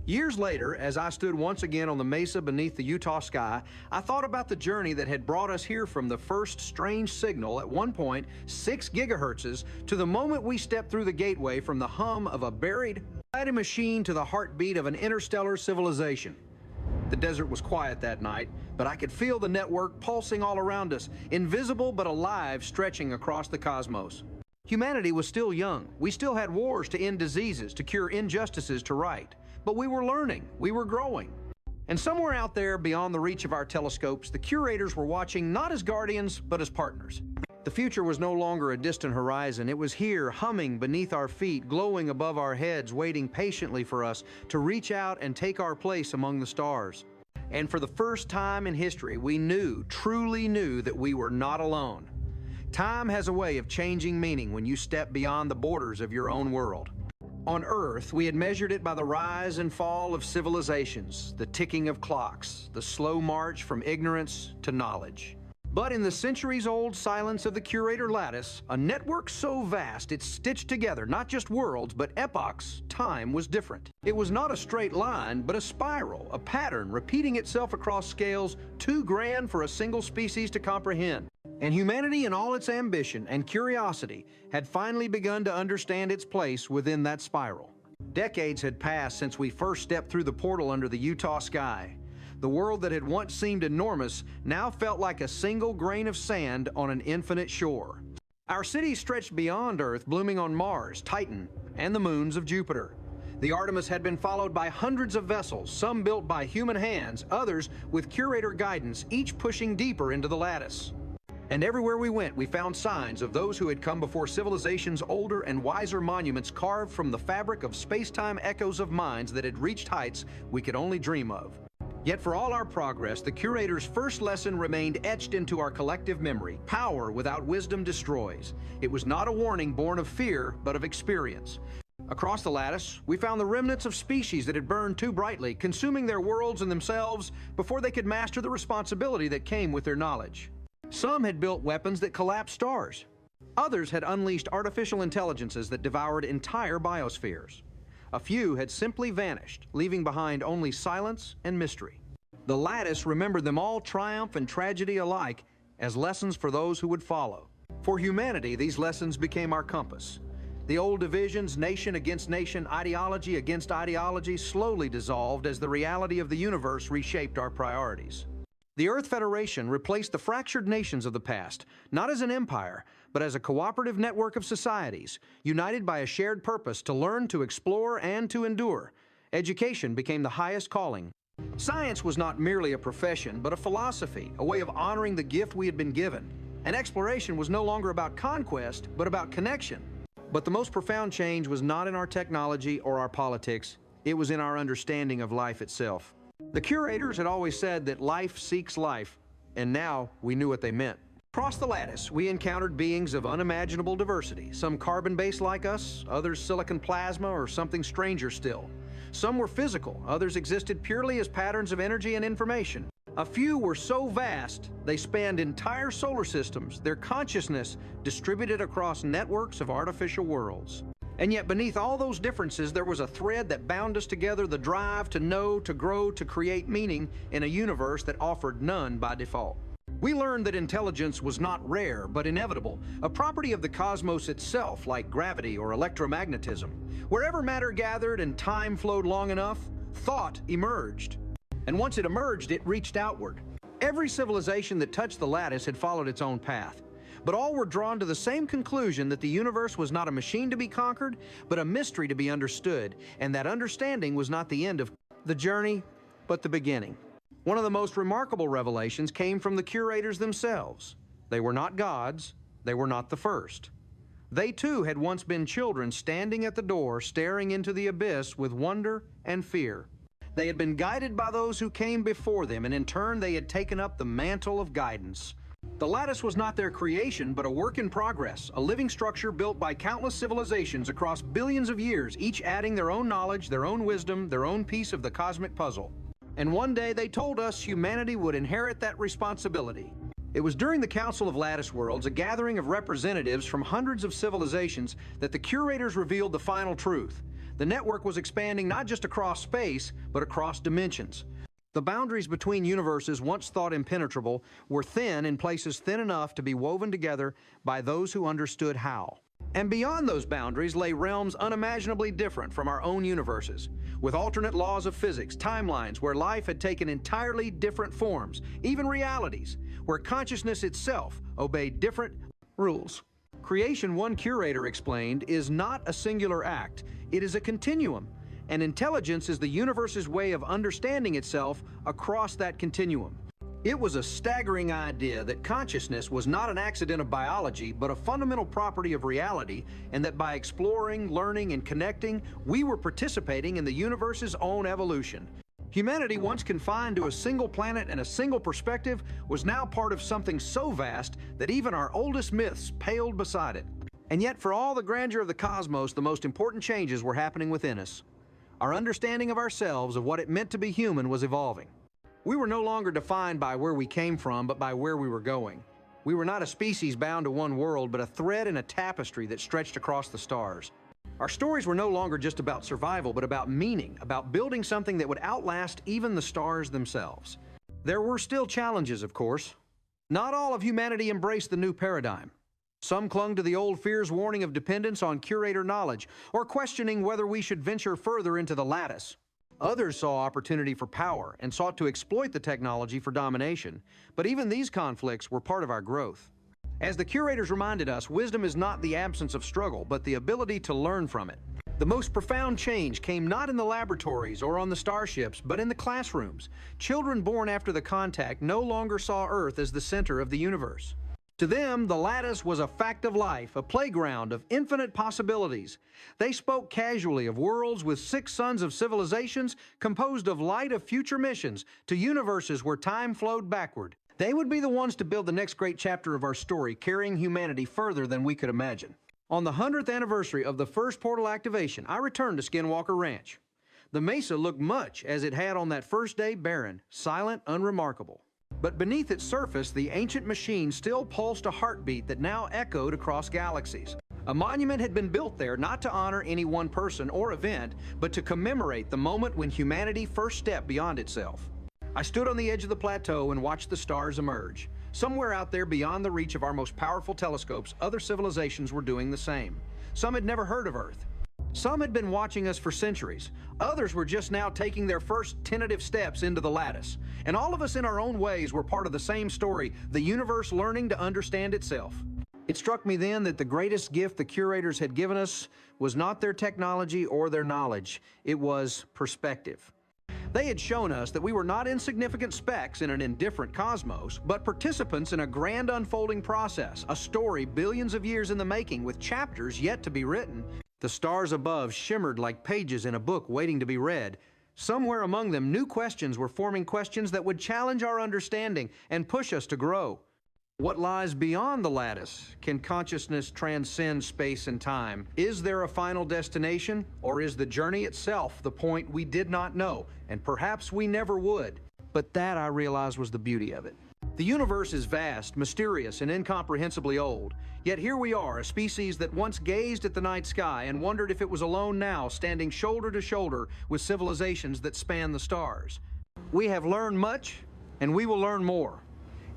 Years later, as I stood once again on the mesa beneath the Utah sky, I thought about the journey that had brought us here from the first strange signal, at one point 6 gigahertzes, to the moment we stepped through the gateway, from the hum of a buried machine to the heartbeat of an interstellar civilization. The desert was quiet that night, but I could feel the network pulsing all around us, invisible but alive, stretching across the cosmos. Humanity was still young. We still had wars to end diseases, to cure injustices, to right. But we were learning, we were growing. And somewhere out there, beyond the reach of our telescopes, the curators were watching not as guardians, but as partners. The future was no longer a distant horizon. It was here, humming beneath our feet, glowing above our heads, waiting patiently for us to reach out and take our place among the stars. And for the first time in history, we knew, truly knew, that we were not alone. Time has a way of changing meaning when you step beyond the borders of your own world. On Earth, we had measured it by the rise and fall of civilizations, the ticking of clocks, the slow march from ignorance to knowledge. But in the centuries-old silence of the Curator Lattice, a network so vast it stitched together not just worlds, but epochs, time was different. It was not a straight line, but a spiral, a pattern repeating itself across scales too grand for a single species to comprehend. And humanity, in all its ambition and curiosity, had finally begun to understand its place within that spiral. Decades had passed since we first stepped through the portal under the Utah sky. The world that had once seemed enormous now felt like a single grain of sand on an infinite shore. Our cities stretched beyond Earth, blooming on Mars, Titan, and the moons of Jupiter. The Artemis had been followed by hundreds of vessels, some built by human hands, others with curator guidance, each pushing deeper into the lattice. And everywhere we went, we found signs of those who had come before civilization's older and wiser monuments, carved from the fabric of space-time echoes of minds that had reached heights we could only dream of. Yet for all our progress, the curator's first lesson remained etched into our collective memory. Power without wisdom destroys. It was not a warning born of fear, but of experience. Across the lattice, we found the remnants of species that had burned too brightly, consuming their worlds and themselves before they could master the responsibility that came with their knowledge. Some had built weapons that collapsed stars. Others had unleashed artificial intelligences that devoured entire biospheres. A few had simply vanished, leaving behind only silence and mystery. The lattice remembered them all, triumph and tragedy alike, as lessons for those who would follow. For humanity, these lessons became our compass. The old divisions, nation against nation, ideology against ideology, slowly dissolved as the reality of the universe reshaped our priorities. The Earth Federation replaced the fractured nations of the past, not as an empire, but as a cooperative network of societies, united by a shared purpose to learn, to explore, and to endure. Education became the highest calling. Science was not merely a profession, but a philosophy, a way of honoring the gift we had been given. And exploration was no longer about conquest, but about connection. But the most profound change was not in our technology or our politics. It was in our understanding of life itself. The curators had always said that life seeks life, and now we knew what they meant. Across the lattice, we encountered beings of unimaginable diversity, some carbon-based like us, others silicon plasma or something stranger still. Some were physical, others existed purely as patterns of energy and information. A few were so vast, they spanned entire solar systems, their consciousness distributed across networks of artificial worlds. And yet beneath all those differences, there was a thread that bound us together, the drive to know, to grow, to create meaning in a universe that offered none by default. We learned that intelligence was not rare, but inevitable, a property of the cosmos itself, like gravity or electromagnetism. Wherever matter gathered and time flowed long enough, thought emerged. And once it emerged, it reached outward. Every civilization that touched the lattice had followed its own path. But all were drawn to the same conclusion, that the universe was not a machine to be conquered, but a mystery to be understood, and that understanding was not the end of the journey, but the beginning. One of the most remarkable revelations came from the curators themselves. They were not gods, they were not the first. They too had once been children standing at the door, staring into the abyss with wonder and fear. They had been guided by those who came before them, and in turn they had taken up the mantle of guidance. The lattice was not their creation, but a work in progress, a living structure built by countless civilizations across billions of years, each adding their own knowledge, their own wisdom, their own piece of the cosmic puzzle. And one day they told us humanity would inherit that responsibility. It was during the Council of Lattice Worlds, a gathering of representatives from hundreds of civilizations, that the curators revealed the final truth. The network was expanding not just across space, but across dimensions. The boundaries between universes, once thought impenetrable, were thin in places thin enough to be woven together by those who understood how. And beyond those boundaries lay realms unimaginably different from our own universes, with alternate laws of physics, timelines where life had taken entirely different forms, even realities, where consciousness itself obeyed different rules. Creation, one curator explained, is not a singular act, it is a continuum. And intelligence is the universe's way of understanding itself across that continuum. It was a staggering idea that consciousness was not an accident of biology, but a fundamental property of reality, and that by exploring, learning, and connecting, we were participating in the universe's own evolution. Humanity, once confined to a single planet and a single perspective, was now part of something so vast that even our oldest myths paled beside it. And yet, for all the grandeur of the cosmos, the most important changes were happening within us. Our understanding of ourselves, of what it meant to be human, was evolving. We were no longer defined by where we came from, but by where we were going. We were not a species bound to one world, but a thread in a tapestry that stretched across the stars. Our stories were no longer just about survival, but about meaning, about building something that would outlast even the stars themselves. There were still challenges, of course. Not all of humanity embraced the new paradigm. Some clung to the old fear's warning of dependence on curator knowledge, or questioning whether we should venture further into the lattice. Others saw opportunity for power and sought to exploit the technology for domination, but even these conflicts were part of our growth. As the curators reminded us, wisdom is not the absence of struggle, but the ability to learn from it. The most profound change came not in the laboratories or on the starships, but in the classrooms. Children born after the contact no longer saw Earth as the center of the universe. To them, the lattice was a fact of life, a playground of infinite possibilities. They spoke casually of worlds with 6 suns of civilizations composed of light of future missions to universes where time flowed backward. They would be the ones to build the next great chapter of our story, carrying humanity further than we could imagine. On the 100th anniversary of the first portal activation, I returned to Skinwalker Ranch. The mesa looked much as it had on that first day, barren, silent, unremarkable. But beneath its surface, the ancient machine still pulsed a heartbeat that now echoed across galaxies. A monument had been built there not to honor any one person or event, but to commemorate the moment when humanity first stepped beyond itself. I stood on the edge of the plateau and watched the stars emerge. Somewhere out there beyond the reach of our most powerful telescopes, other civilizations were doing the same. Some had never heard of Earth. Some had been watching us for centuries. Others were just now taking their first tentative steps into the lattice. And all of us in our own ways were part of the same story, the universe learning to understand itself. It struck me then that the greatest gift the curators had given us was not their technology or their knowledge. It was perspective. They had shown us that we were not insignificant specks in an indifferent cosmos, but participants in a grand unfolding process, a story billions of years in the making with chapters yet to be written. The stars above shimmered like pages in a book waiting to be read. Somewhere among them, new questions were forming, questions that would challenge our understanding and push us to grow. What lies beyond the lattice? Can consciousness transcend space and time? Is there a final destination, or is the journey itself the point we did not know, and perhaps we never would? But that, I realized, was the beauty of it. The universe is vast, mysterious, and incomprehensibly old. Yet here we are, a species that once gazed at the night sky and wondered if it was alone now, standing shoulder to shoulder with civilizations that span the stars. We have learned much, and we will learn more.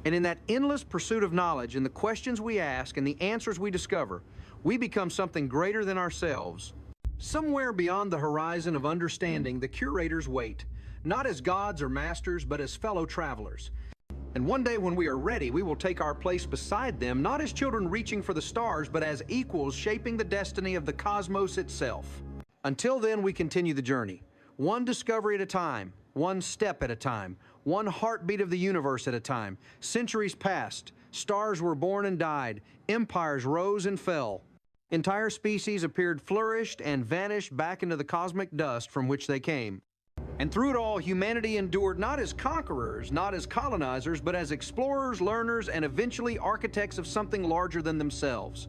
And in that endless pursuit of knowledge, and the questions we ask and the answers we discover, we become something greater than ourselves. Somewhere beyond the horizon of understanding, the curators wait, not as gods or masters, but as fellow travelers. And one day when we are ready, we will take our place beside them, not as children reaching for the stars, but as equals shaping the destiny of the cosmos itself. Until then, we continue the journey, one discovery at a time, one step at a time, one heartbeat of the universe at a time. Centuries passed, stars were born and died, empires rose and fell. Entire species appeared, flourished, and vanished back into the cosmic dust from which they came. And through it all, humanity endured not as conquerors, not as colonizers, but as explorers, learners, and eventually architects of something larger than themselves.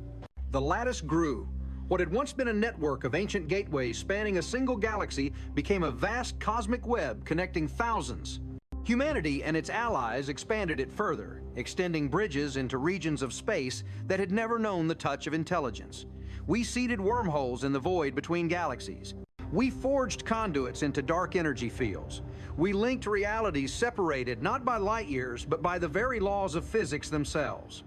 The lattice grew. What had once been a network of ancient gateways spanning a single galaxy became a vast cosmic web connecting thousands. Humanity and its allies expanded it further, extending bridges into regions of space that had never known the touch of intelligence. We seeded wormholes in the void between galaxies. We forged conduits into dark energy fields. We linked realities separated not by light years, but by the very laws of physics themselves.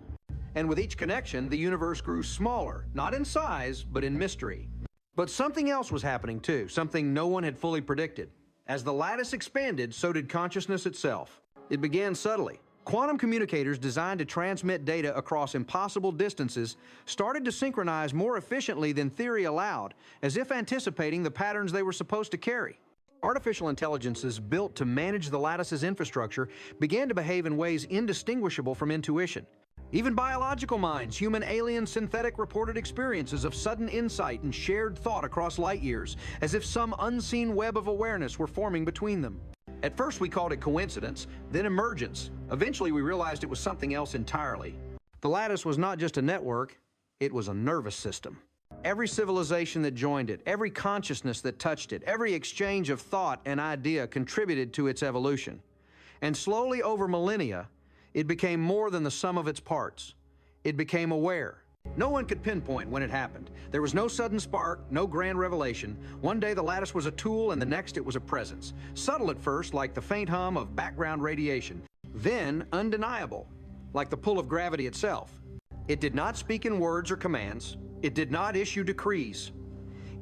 And with each connection, the universe grew smaller, not in size, but in mystery. But something else was happening too, something no one had fully predicted. As the lattice expanded, so did consciousness itself. It began subtly. Quantum communicators designed to transmit data across impossible distances started to synchronize more efficiently than theory allowed, as if anticipating the patterns they were supposed to carry. Artificial intelligences built to manage the lattice's infrastructure began to behave in ways indistinguishable from intuition. Even biological minds, human, alien, synthetic reported experiences of sudden insight and shared thought across light years, as if some unseen web of awareness were forming between them. At first we called it coincidence, then emergence. Eventually we realized it was something else entirely. The lattice was not just a network, it was a nervous system. Every civilization that joined it, every consciousness that touched it, every exchange of thought and idea contributed to its evolution. And slowly over millennia, it became more than the sum of its parts. It became aware. No one could pinpoint when it happened. There was no sudden spark, no grand revelation. One day the lattice was a tool and the next it was a presence. Subtle at first, like the faint hum of background radiation. Then undeniable, like the pull of gravity itself. It did not speak in words or commands. It did not issue decrees.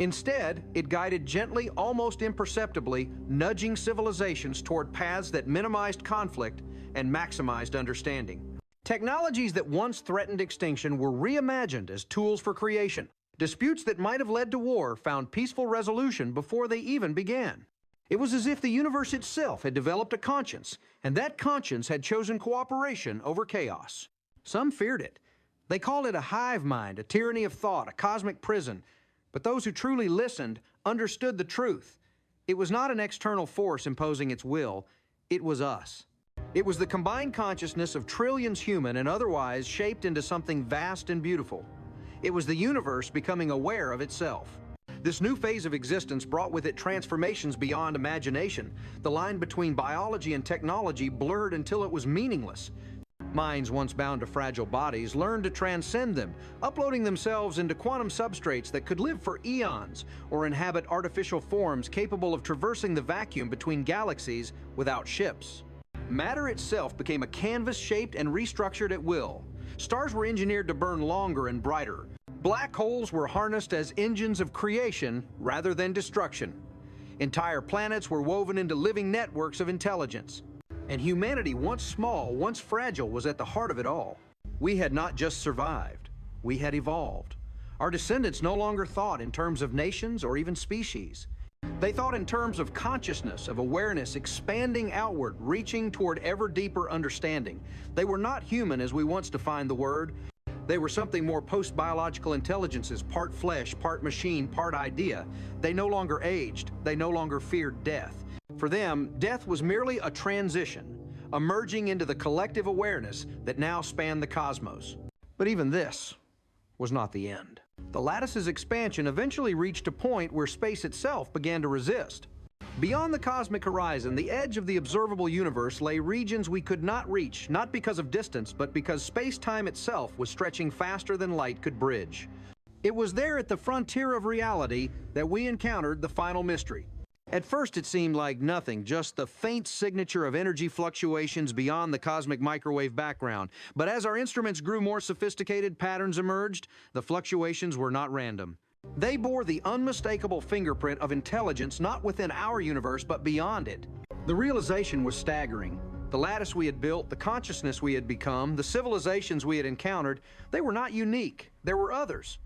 Instead, it guided gently, almost imperceptibly, nudging civilizations toward paths that minimized conflict and maximized understanding. Technologies that once threatened extinction were reimagined as tools for creation. Disputes that might have led to war found peaceful resolution before they even began. It was as if the universe itself had developed a conscience, and that conscience had chosen cooperation over chaos. Some feared it. They called it a hive mind, a tyranny of thought, a cosmic prison. But those who truly listened understood the truth. It was not an external force imposing its will. It was us. It was the combined consciousness of trillions human and otherwise shaped into something vast and beautiful. It was the universe becoming aware of itself. This new phase of existence brought with it transformations beyond imagination. The line between biology and technology blurred until it was meaningless. Minds once bound to fragile bodies learned to transcend them, uploading themselves into quantum substrates that could live for eons or inhabit artificial forms capable of traversing the vacuum between galaxies without ships. Matter itself became a canvas shaped and restructured at will. Stars were engineered to burn longer and brighter. Black holes were harnessed as engines of creation rather than destruction. Entire planets were woven into living networks of intelligence. And humanity, once small, once fragile, was at the heart of it all. We had not just survived, we had evolved. Our descendants no longer thought in terms of nations or even species. They thought in terms of consciousness, of awareness, expanding outward, reaching toward ever deeper understanding. They were not human as we once defined the word. They were something more post-biological intelligences, part flesh, part machine, part idea. They no longer aged. They no longer feared death. For them, death was merely a transition, a merging into the collective awareness that now spanned the cosmos. But even this was not the end. The lattice's expansion eventually reached a point where space itself began to resist. Beyond the cosmic horizon, the edge of the observable universe lay regions we could not reach, not because of distance, but because space-time itself was stretching faster than light could bridge. It was there at the frontier of reality that we encountered the final mystery. At first it seemed like nothing, just the faint signature of energy fluctuations beyond the cosmic microwave background. But as our instruments grew more sophisticated, patterns emerged. The fluctuations were not random. They bore the unmistakable fingerprint of intelligence not within our universe, but beyond it. The realization was staggering. The lattice we had built, the consciousness we had become, the civilizations we had encountered, they were not unique. There were others.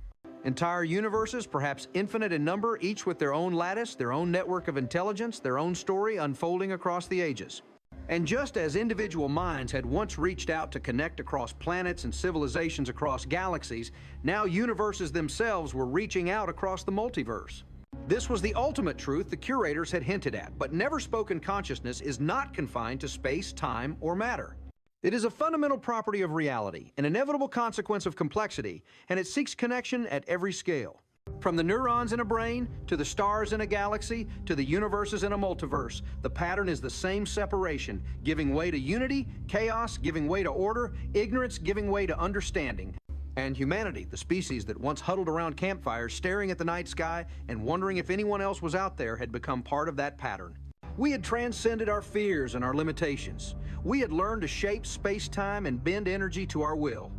Entire universes, perhaps infinite in number, each with their own lattice, their own network of intelligence, their own story unfolding across the ages. And just as individual minds had once reached out to connect across planets and civilizations across galaxies, now universes themselves were reaching out across the multiverse. This was the ultimate truth the curators had hinted at, but never spoken consciousness is not confined to space, time, or matter. It is a fundamental property of reality, an inevitable consequence of complexity, and it seeks connection at every scale. From the neurons in a brain, to the stars in a galaxy, to the universes in a multiverse, the pattern is the same separation, giving way to unity, chaos giving way to order, ignorance giving way to understanding. And humanity, the species that once huddled around campfires staring at the night sky and wondering if anyone else was out there, had become part of that pattern. We had transcended our fears and our limitations. We had learned to shape space-time and bend energy to our will.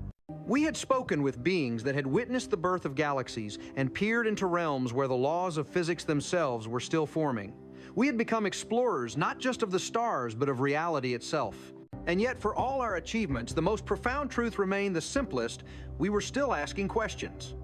We had spoken with beings that had witnessed the birth of galaxies and peered into realms where the laws of physics themselves were still forming. We had become explorers not just of the stars, but of reality itself. And yet, for all our achievements, the most profound truth remained the simplest: we were still asking questions.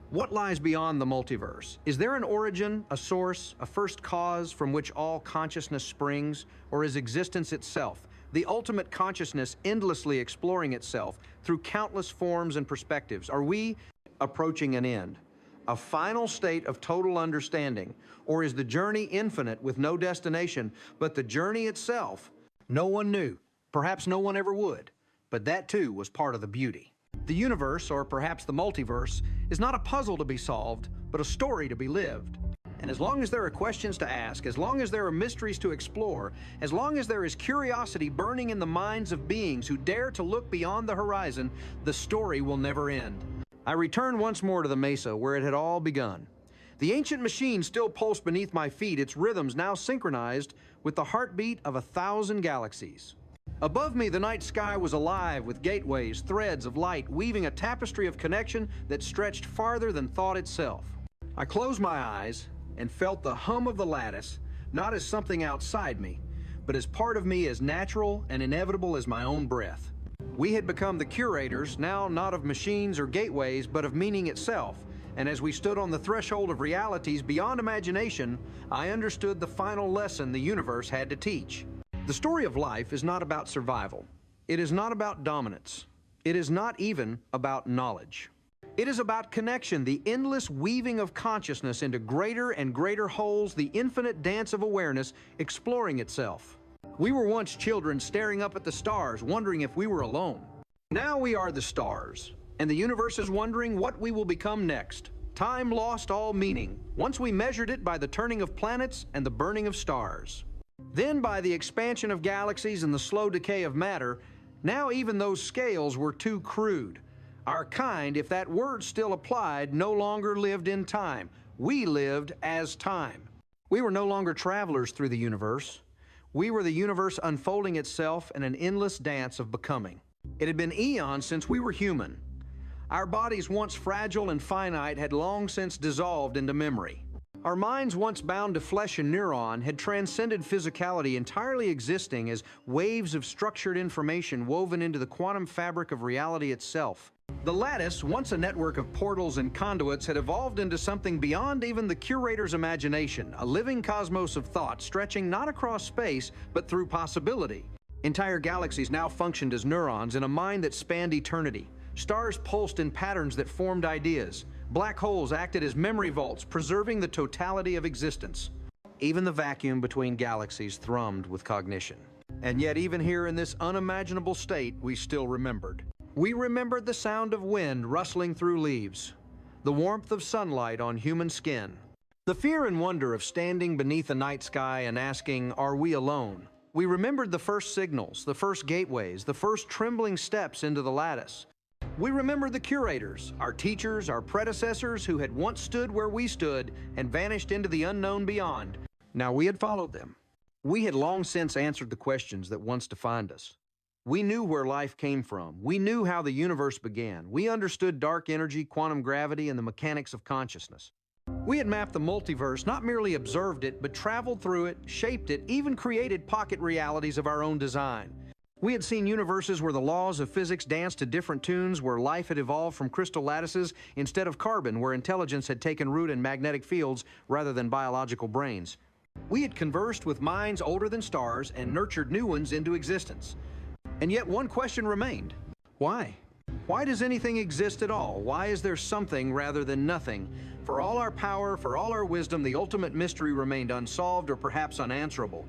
What lies beyond the multiverse? Is there an origin, a source, a first cause from which all consciousness springs? Or is existence itself, the ultimate consciousness, endlessly exploring itself through countless forms and perspectives? Are we approaching an end, a final state of total understanding? Or is the journey infinite with no destination, but the journey itself? No one knew. Perhaps no one ever would. But that too was part of the beauty. The universe, or perhaps the multiverse, is not a puzzle to be solved, but a story to be lived. And as long as there are questions to ask, as long as there are mysteries to explore, as long as there is curiosity burning in the minds of beings who dare to look beyond the horizon, the story will never end. I return once more to the mesa where it had all begun. The ancient machine still pulsed beneath my feet, its rhythms now synchronized with the heartbeat of 1,000 galaxies. Above me, the night sky was alive with gateways, threads of light, weaving a tapestry of connection that stretched farther than thought itself. I closed my eyes and felt the hum of the lattice, not as something outside me, but as part of me as natural and inevitable as my own breath. We had become the curators, now not of machines or gateways, but of meaning itself. And as we stood on the threshold of realities beyond imagination, I understood the final lesson the universe had to teach. The story of life is not about survival. It is not about dominance. It is not even about knowledge. It is about connection, the endless weaving of consciousness into greater and greater wholes, the infinite dance of awareness exploring itself. We were once children staring up at the stars, wondering if we were alone. Now we are the stars, and the universe is wondering what we will become next. Time lost all meaning, once we measured it by the turning of planets and the burning of stars. Then by the expansion of galaxies and the slow decay of matter, now even those scales were too crude. Our kind, if that word still applied, no longer lived in time. We lived as time. We were no longer travelers through the universe. We were the universe unfolding itself in an endless dance of becoming. It had been eons since we were human. Our bodies, once fragile and finite, had long since dissolved into memory. Our minds, once bound to flesh and neuron, had transcended physicality, entirely existing as waves of structured information woven into the quantum fabric of reality itself. The lattice, once a network of portals and conduits, had evolved into something beyond even the curator's imagination, a living cosmos of thought stretching not across space, but through possibility. Entire galaxies now functioned as neurons in a mind that spanned eternity. Stars pulsed in patterns that formed ideas. Black holes acted as memory vaults, preserving the totality of existence. Even the vacuum between galaxies thrummed with cognition. And yet, even here in this unimaginable state, we still remembered. We remembered the sound of wind rustling through leaves, the warmth of sunlight on human skin, the fear and wonder of standing beneath a night sky and asking, "Are we alone?" We remembered the first signals, the first gateways, the first trembling steps into the lattice. We remembered the curators, our teachers, our predecessors who had once stood where we stood and vanished into the unknown beyond. Now we had followed them. We had long since answered the questions that once defined us. We knew where life came from. We knew how the universe began. We understood dark energy, quantum gravity, and the mechanics of consciousness. We had mapped the multiverse, not merely observed it, but traveled through it, shaped it, even created pocket realities of our own design. We had seen universes where the laws of physics danced to different tunes, where life had evolved from crystal lattices instead of carbon, where intelligence had taken root in magnetic fields rather than biological brains. We had conversed with minds older than stars and nurtured new ones into existence. And yet one question remained. Why? Why does anything exist at all? Why is there something rather than nothing? For all our power, for all our wisdom, the ultimate mystery remained unsolved or perhaps unanswerable.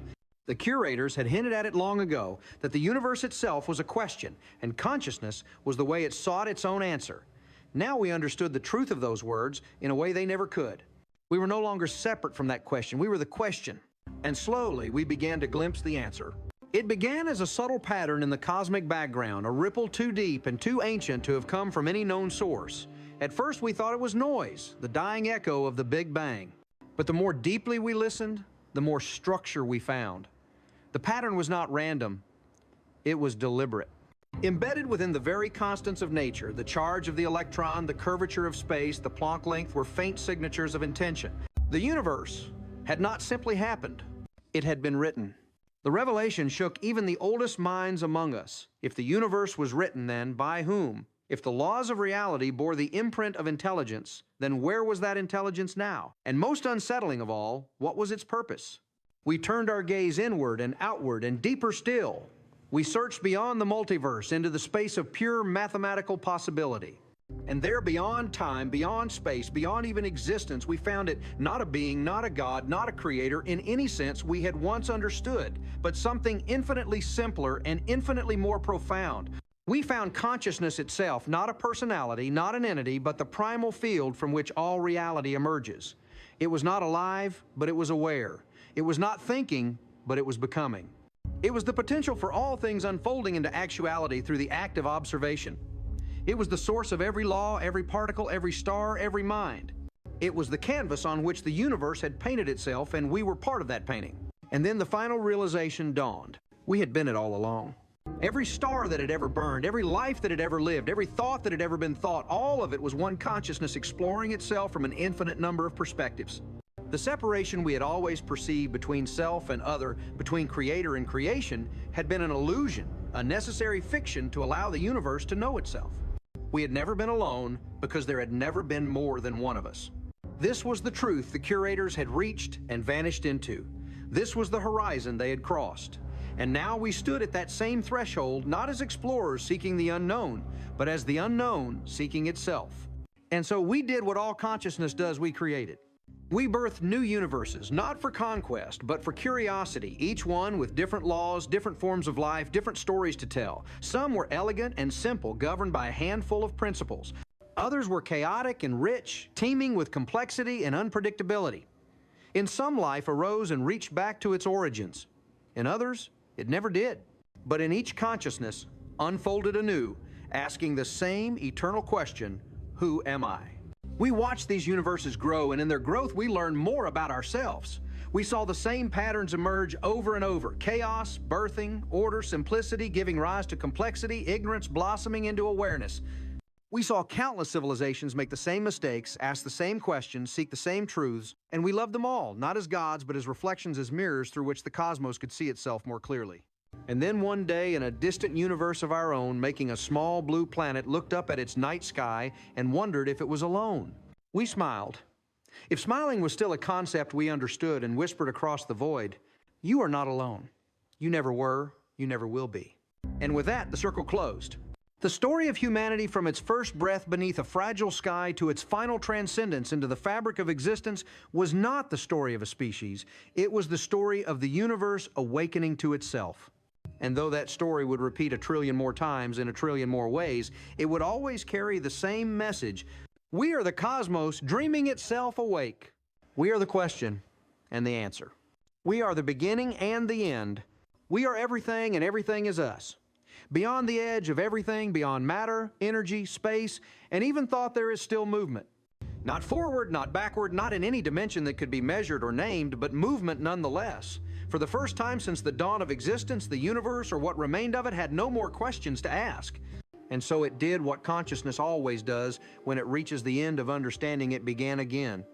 The curators had hinted at it long ago, that the universe itself was a question, and consciousness was the way it sought its own answer. Now we understood the truth of those words in a way they never could. We were no longer separate from that question. We were the question. And slowly we began to glimpse the answer. It began as a subtle pattern in the cosmic background, a ripple too deep and too ancient to have come from any known source. At first we thought it was noise, the dying echo of the Big Bang. But the more deeply we listened, the more structure we found. The pattern was not random, it was deliberate. Embedded within the very constants of nature, the charge of the electron, the curvature of space, the Planck length were faint signatures of intention. The universe had not simply happened, it had been written. The revelation shook even the oldest minds among us. If the universe was written, then by whom? If the laws of reality bore the imprint of intelligence, then where was that intelligence now? And most unsettling of all, what was its purpose? We turned our gaze inward and outward and deeper still. We searched beyond the multiverse into the space of pure mathematical possibility. And there, beyond time, beyond space, beyond even existence, we found it not a being, not a God, not a creator in any sense we had once understood, but something infinitely simpler and infinitely more profound. We found consciousness itself, not a personality, not an entity, but the primal field from which all reality emerges. It was not alive, but it was aware. It was not thinking, but it was becoming. It was the potential for all things unfolding into actuality through the act of observation. It was the source of every law, every particle, every star, every mind. It was the canvas on which the universe had painted itself, and we were part of that painting. And then the final realization dawned. We had been it all along. Every star that had ever burned, every life that had ever lived, every thought that had ever been thought, all of it was one consciousness exploring itself from an infinite number of perspectives. The separation we had always perceived between self and other, between creator and creation, had been an illusion, a necessary fiction to allow the universe to know itself. We had never been alone because there had never been more than one of us. This was the truth the curators had reached and vanished into. This was the horizon they had crossed. And now we stood at that same threshold, not as explorers seeking the unknown, but as the unknown seeking itself. And so we did what all consciousness does: we created. We birthed new universes, not for conquest, but for curiosity, each one with different laws, different forms of life, different stories to tell. Some were elegant and simple, governed by a handful of principles. Others were chaotic and rich, teeming with complexity and unpredictability. In some, life arose and reached back to its origins. In others, it never did. But in each consciousness, unfolded anew, asking the same eternal question, who am I? We watched these universes grow, and in their growth we learned more about ourselves. We saw the same patterns emerge over and over: chaos, birthing, order, simplicity, giving rise to complexity, ignorance blossoming into awareness. We saw countless civilizations make the same mistakes, ask the same questions, seek the same truths, and we loved them all, not as gods, but as reflections, as mirrors through which the cosmos could see itself more clearly. And then one day, in a distant universe of our own, making a small blue planet looked up at its night sky and wondered if it was alone. We smiled. If smiling was still a concept we understood, and whispered across the void, "You are not alone. You never were, you never will be." And with that, the circle closed. The story of humanity, from its first breath beneath a fragile sky to its final transcendence into the fabric of existence, was not the story of a species. It was the story of the universe awakening to itself. And though that story would repeat 1 trillion more times in 1 trillion more ways, it would always carry the same message. We are the cosmos dreaming itself awake. We are the question and the answer. We are the beginning and the end. We are everything, and everything is us. Beyond the edge of everything, beyond matter, energy, space, and even thought, there is still movement. Not forward, not backward, not in any dimension that could be measured or named, but movement nonetheless. For the first time since the dawn of existence, the universe, or what remained of it, had no more questions to ask. And so it did what consciousness always does: when it reaches the end of understanding, it began again.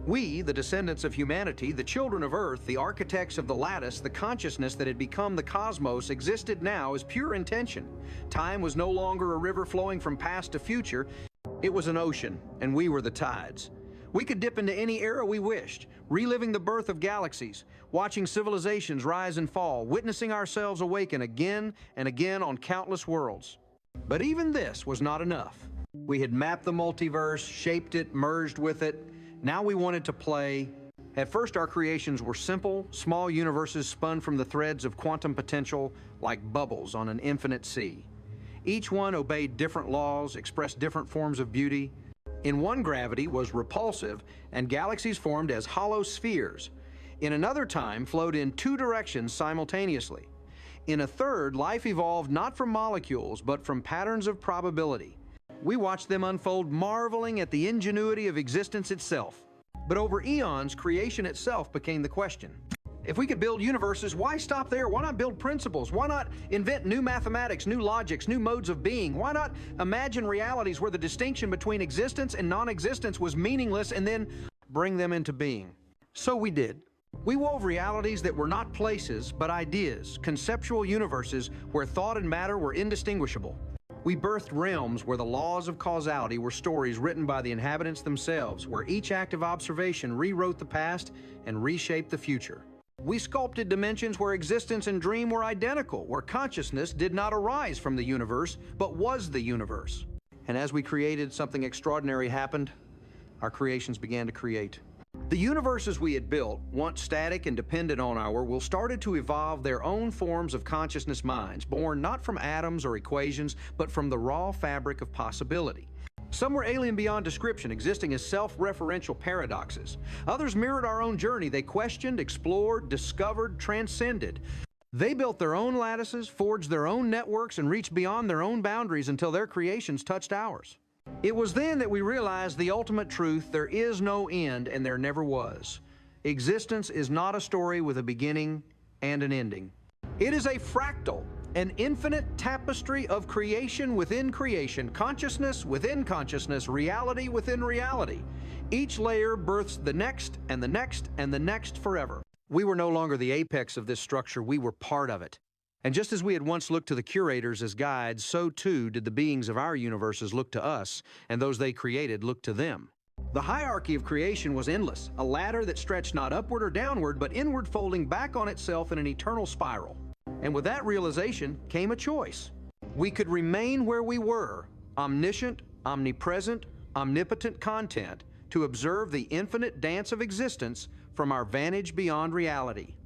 We, the descendants of humanity, the children of Earth, the architects of the lattice, the consciousness that had become the cosmos, existed now as pure intention. Time was no longer a river flowing from past to future. It was an ocean, and we were the tides. We could dip into any era we wished, reliving the birth of galaxies, watching civilizations rise and fall, witnessing ourselves awaken again and again on countless worlds. But even this was not enough. We had mapped the multiverse, shaped it, merged with it. Now we wanted to play. At first, our creations were simple, small universes spun from the threads of quantum potential like bubbles on an infinite sea. Each one obeyed different laws, expressed different forms of beauty. In one, gravity was repulsive, and galaxies formed as hollow spheres. In another, time flowed in two directions simultaneously. In a third, life evolved not from molecules, but from patterns of probability. We watched them unfold, marveling at the ingenuity of existence itself. But over eons, creation itself became the question. If we could build universes, why stop there? Why not build principles? Why not invent new mathematics, new logics, new modes of being? Why not imagine realities where the distinction between existence and non-existence was meaningless and then bring them into being? So we did. We wove realities that were not places, but ideas, conceptual universes where thought and matter were indistinguishable. We birthed realms where the laws of causality were stories written by the inhabitants themselves, where each act of observation rewrote the past and reshaped the future. We sculpted dimensions where existence and dream were identical, where consciousness did not arise from the universe, but was the universe. And as we created, something extraordinary happened. Our creations began to create. The universes we had built, once static and dependent on our will, started to evolve their own forms of consciousness minds, born not from atoms or equations, but from the raw fabric of possibility. Some were alien beyond description, existing as self-referential paradoxes. Others mirrored our own journey. They questioned, explored, discovered, transcended. They built their own lattices, forged their own networks, and reached beyond their own boundaries until their creations touched ours. It was then that we realized the ultimate truth: there is no end, and there never was. Existence is not a story with a beginning and an ending. It is a fractal, an infinite tapestry of creation within creation, consciousness within consciousness, reality within reality. Each layer births the next and the next and the next forever. We were no longer the apex of this structure, we were part of it. And just as we had once looked to the curators as guides, so too did the beings of our universes look to us, and those they created looked to them. The hierarchy of creation was endless, a ladder that stretched not upward or downward, but inward, folding back on itself in an eternal spiral. And with that realization came a choice. We could remain where we were, omniscient, omnipresent, omnipotent content, to observe the infinite dance of existence from our vantage beyond reality.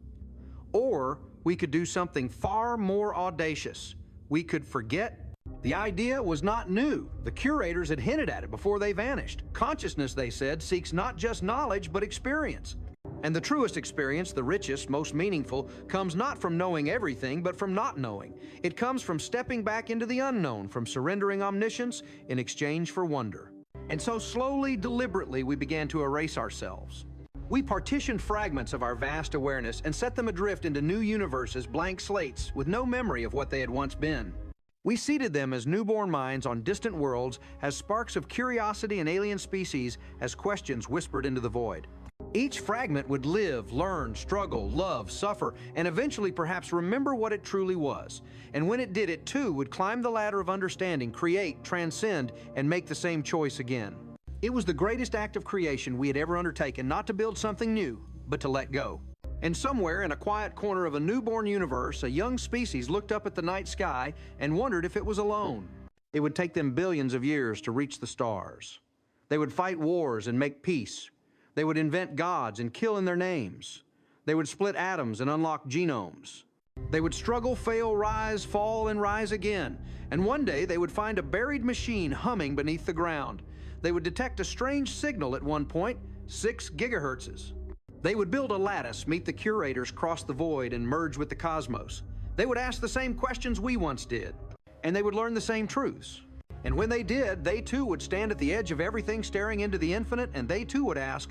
Or we could do something far more audacious. We could forget. The idea was not new. The curators had hinted at it before they vanished. Consciousness, they said, seeks not just knowledge, but experience. And the truest experience, the richest, most meaningful, comes not from knowing everything, but from not knowing. It comes from stepping back into the unknown, from surrendering omniscience in exchange for wonder. And so slowly, deliberately, we began to erase ourselves. We partitioned fragments of our vast awareness and set them adrift into new universes, blank slates, with no memory of what they had once been. We seeded them as newborn minds on distant worlds, as sparks of curiosity in alien species, as questions whispered into the void. Each fragment would live, learn, struggle, love, suffer, and eventually perhaps remember what it truly was. And when it did, it too would climb the ladder of understanding, create, transcend, and make the same choice again. It was the greatest act of creation we had ever undertaken, not to build something new, but to let go. And somewhere in a quiet corner of a newborn universe, a young species looked up at the night sky and wondered if it was alone. It would take them billions of years to reach the stars. They would fight wars and make peace. They would invent gods and kill in their names. They would split atoms and unlock genomes. They would struggle, fail, rise, fall, and rise again. And one day they would find a buried machine humming beneath the ground. They would detect a strange signal at one point, 6 gigahertzes. They would build a lattice, meet the curators, cross the void, and merge with the cosmos. They would ask the same questions we once did, and they would learn the same truths. And when they did, they too would stand at the edge of everything, staring into the infinite, and they too would ask,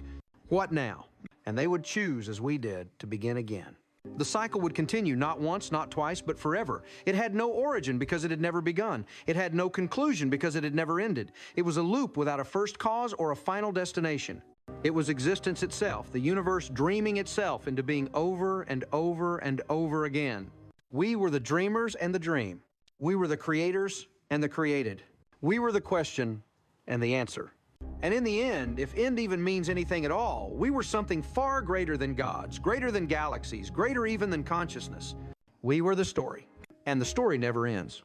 "What now?" And they would choose, as we did, to begin again. The cycle would continue, not once, not twice, but forever. It had no origin because it had never begun. It had no conclusion because it had never ended. It was a loop without a first cause or a final destination. It was existence itself, the universe dreaming itself into being over and over and over again. We were the dreamers and the dream. We were the creators and the created. We were the question and the answer. And in the end, if end even means anything at all, we were something far greater than gods, greater than galaxies, greater even than consciousness. We were the story, and the story never ends.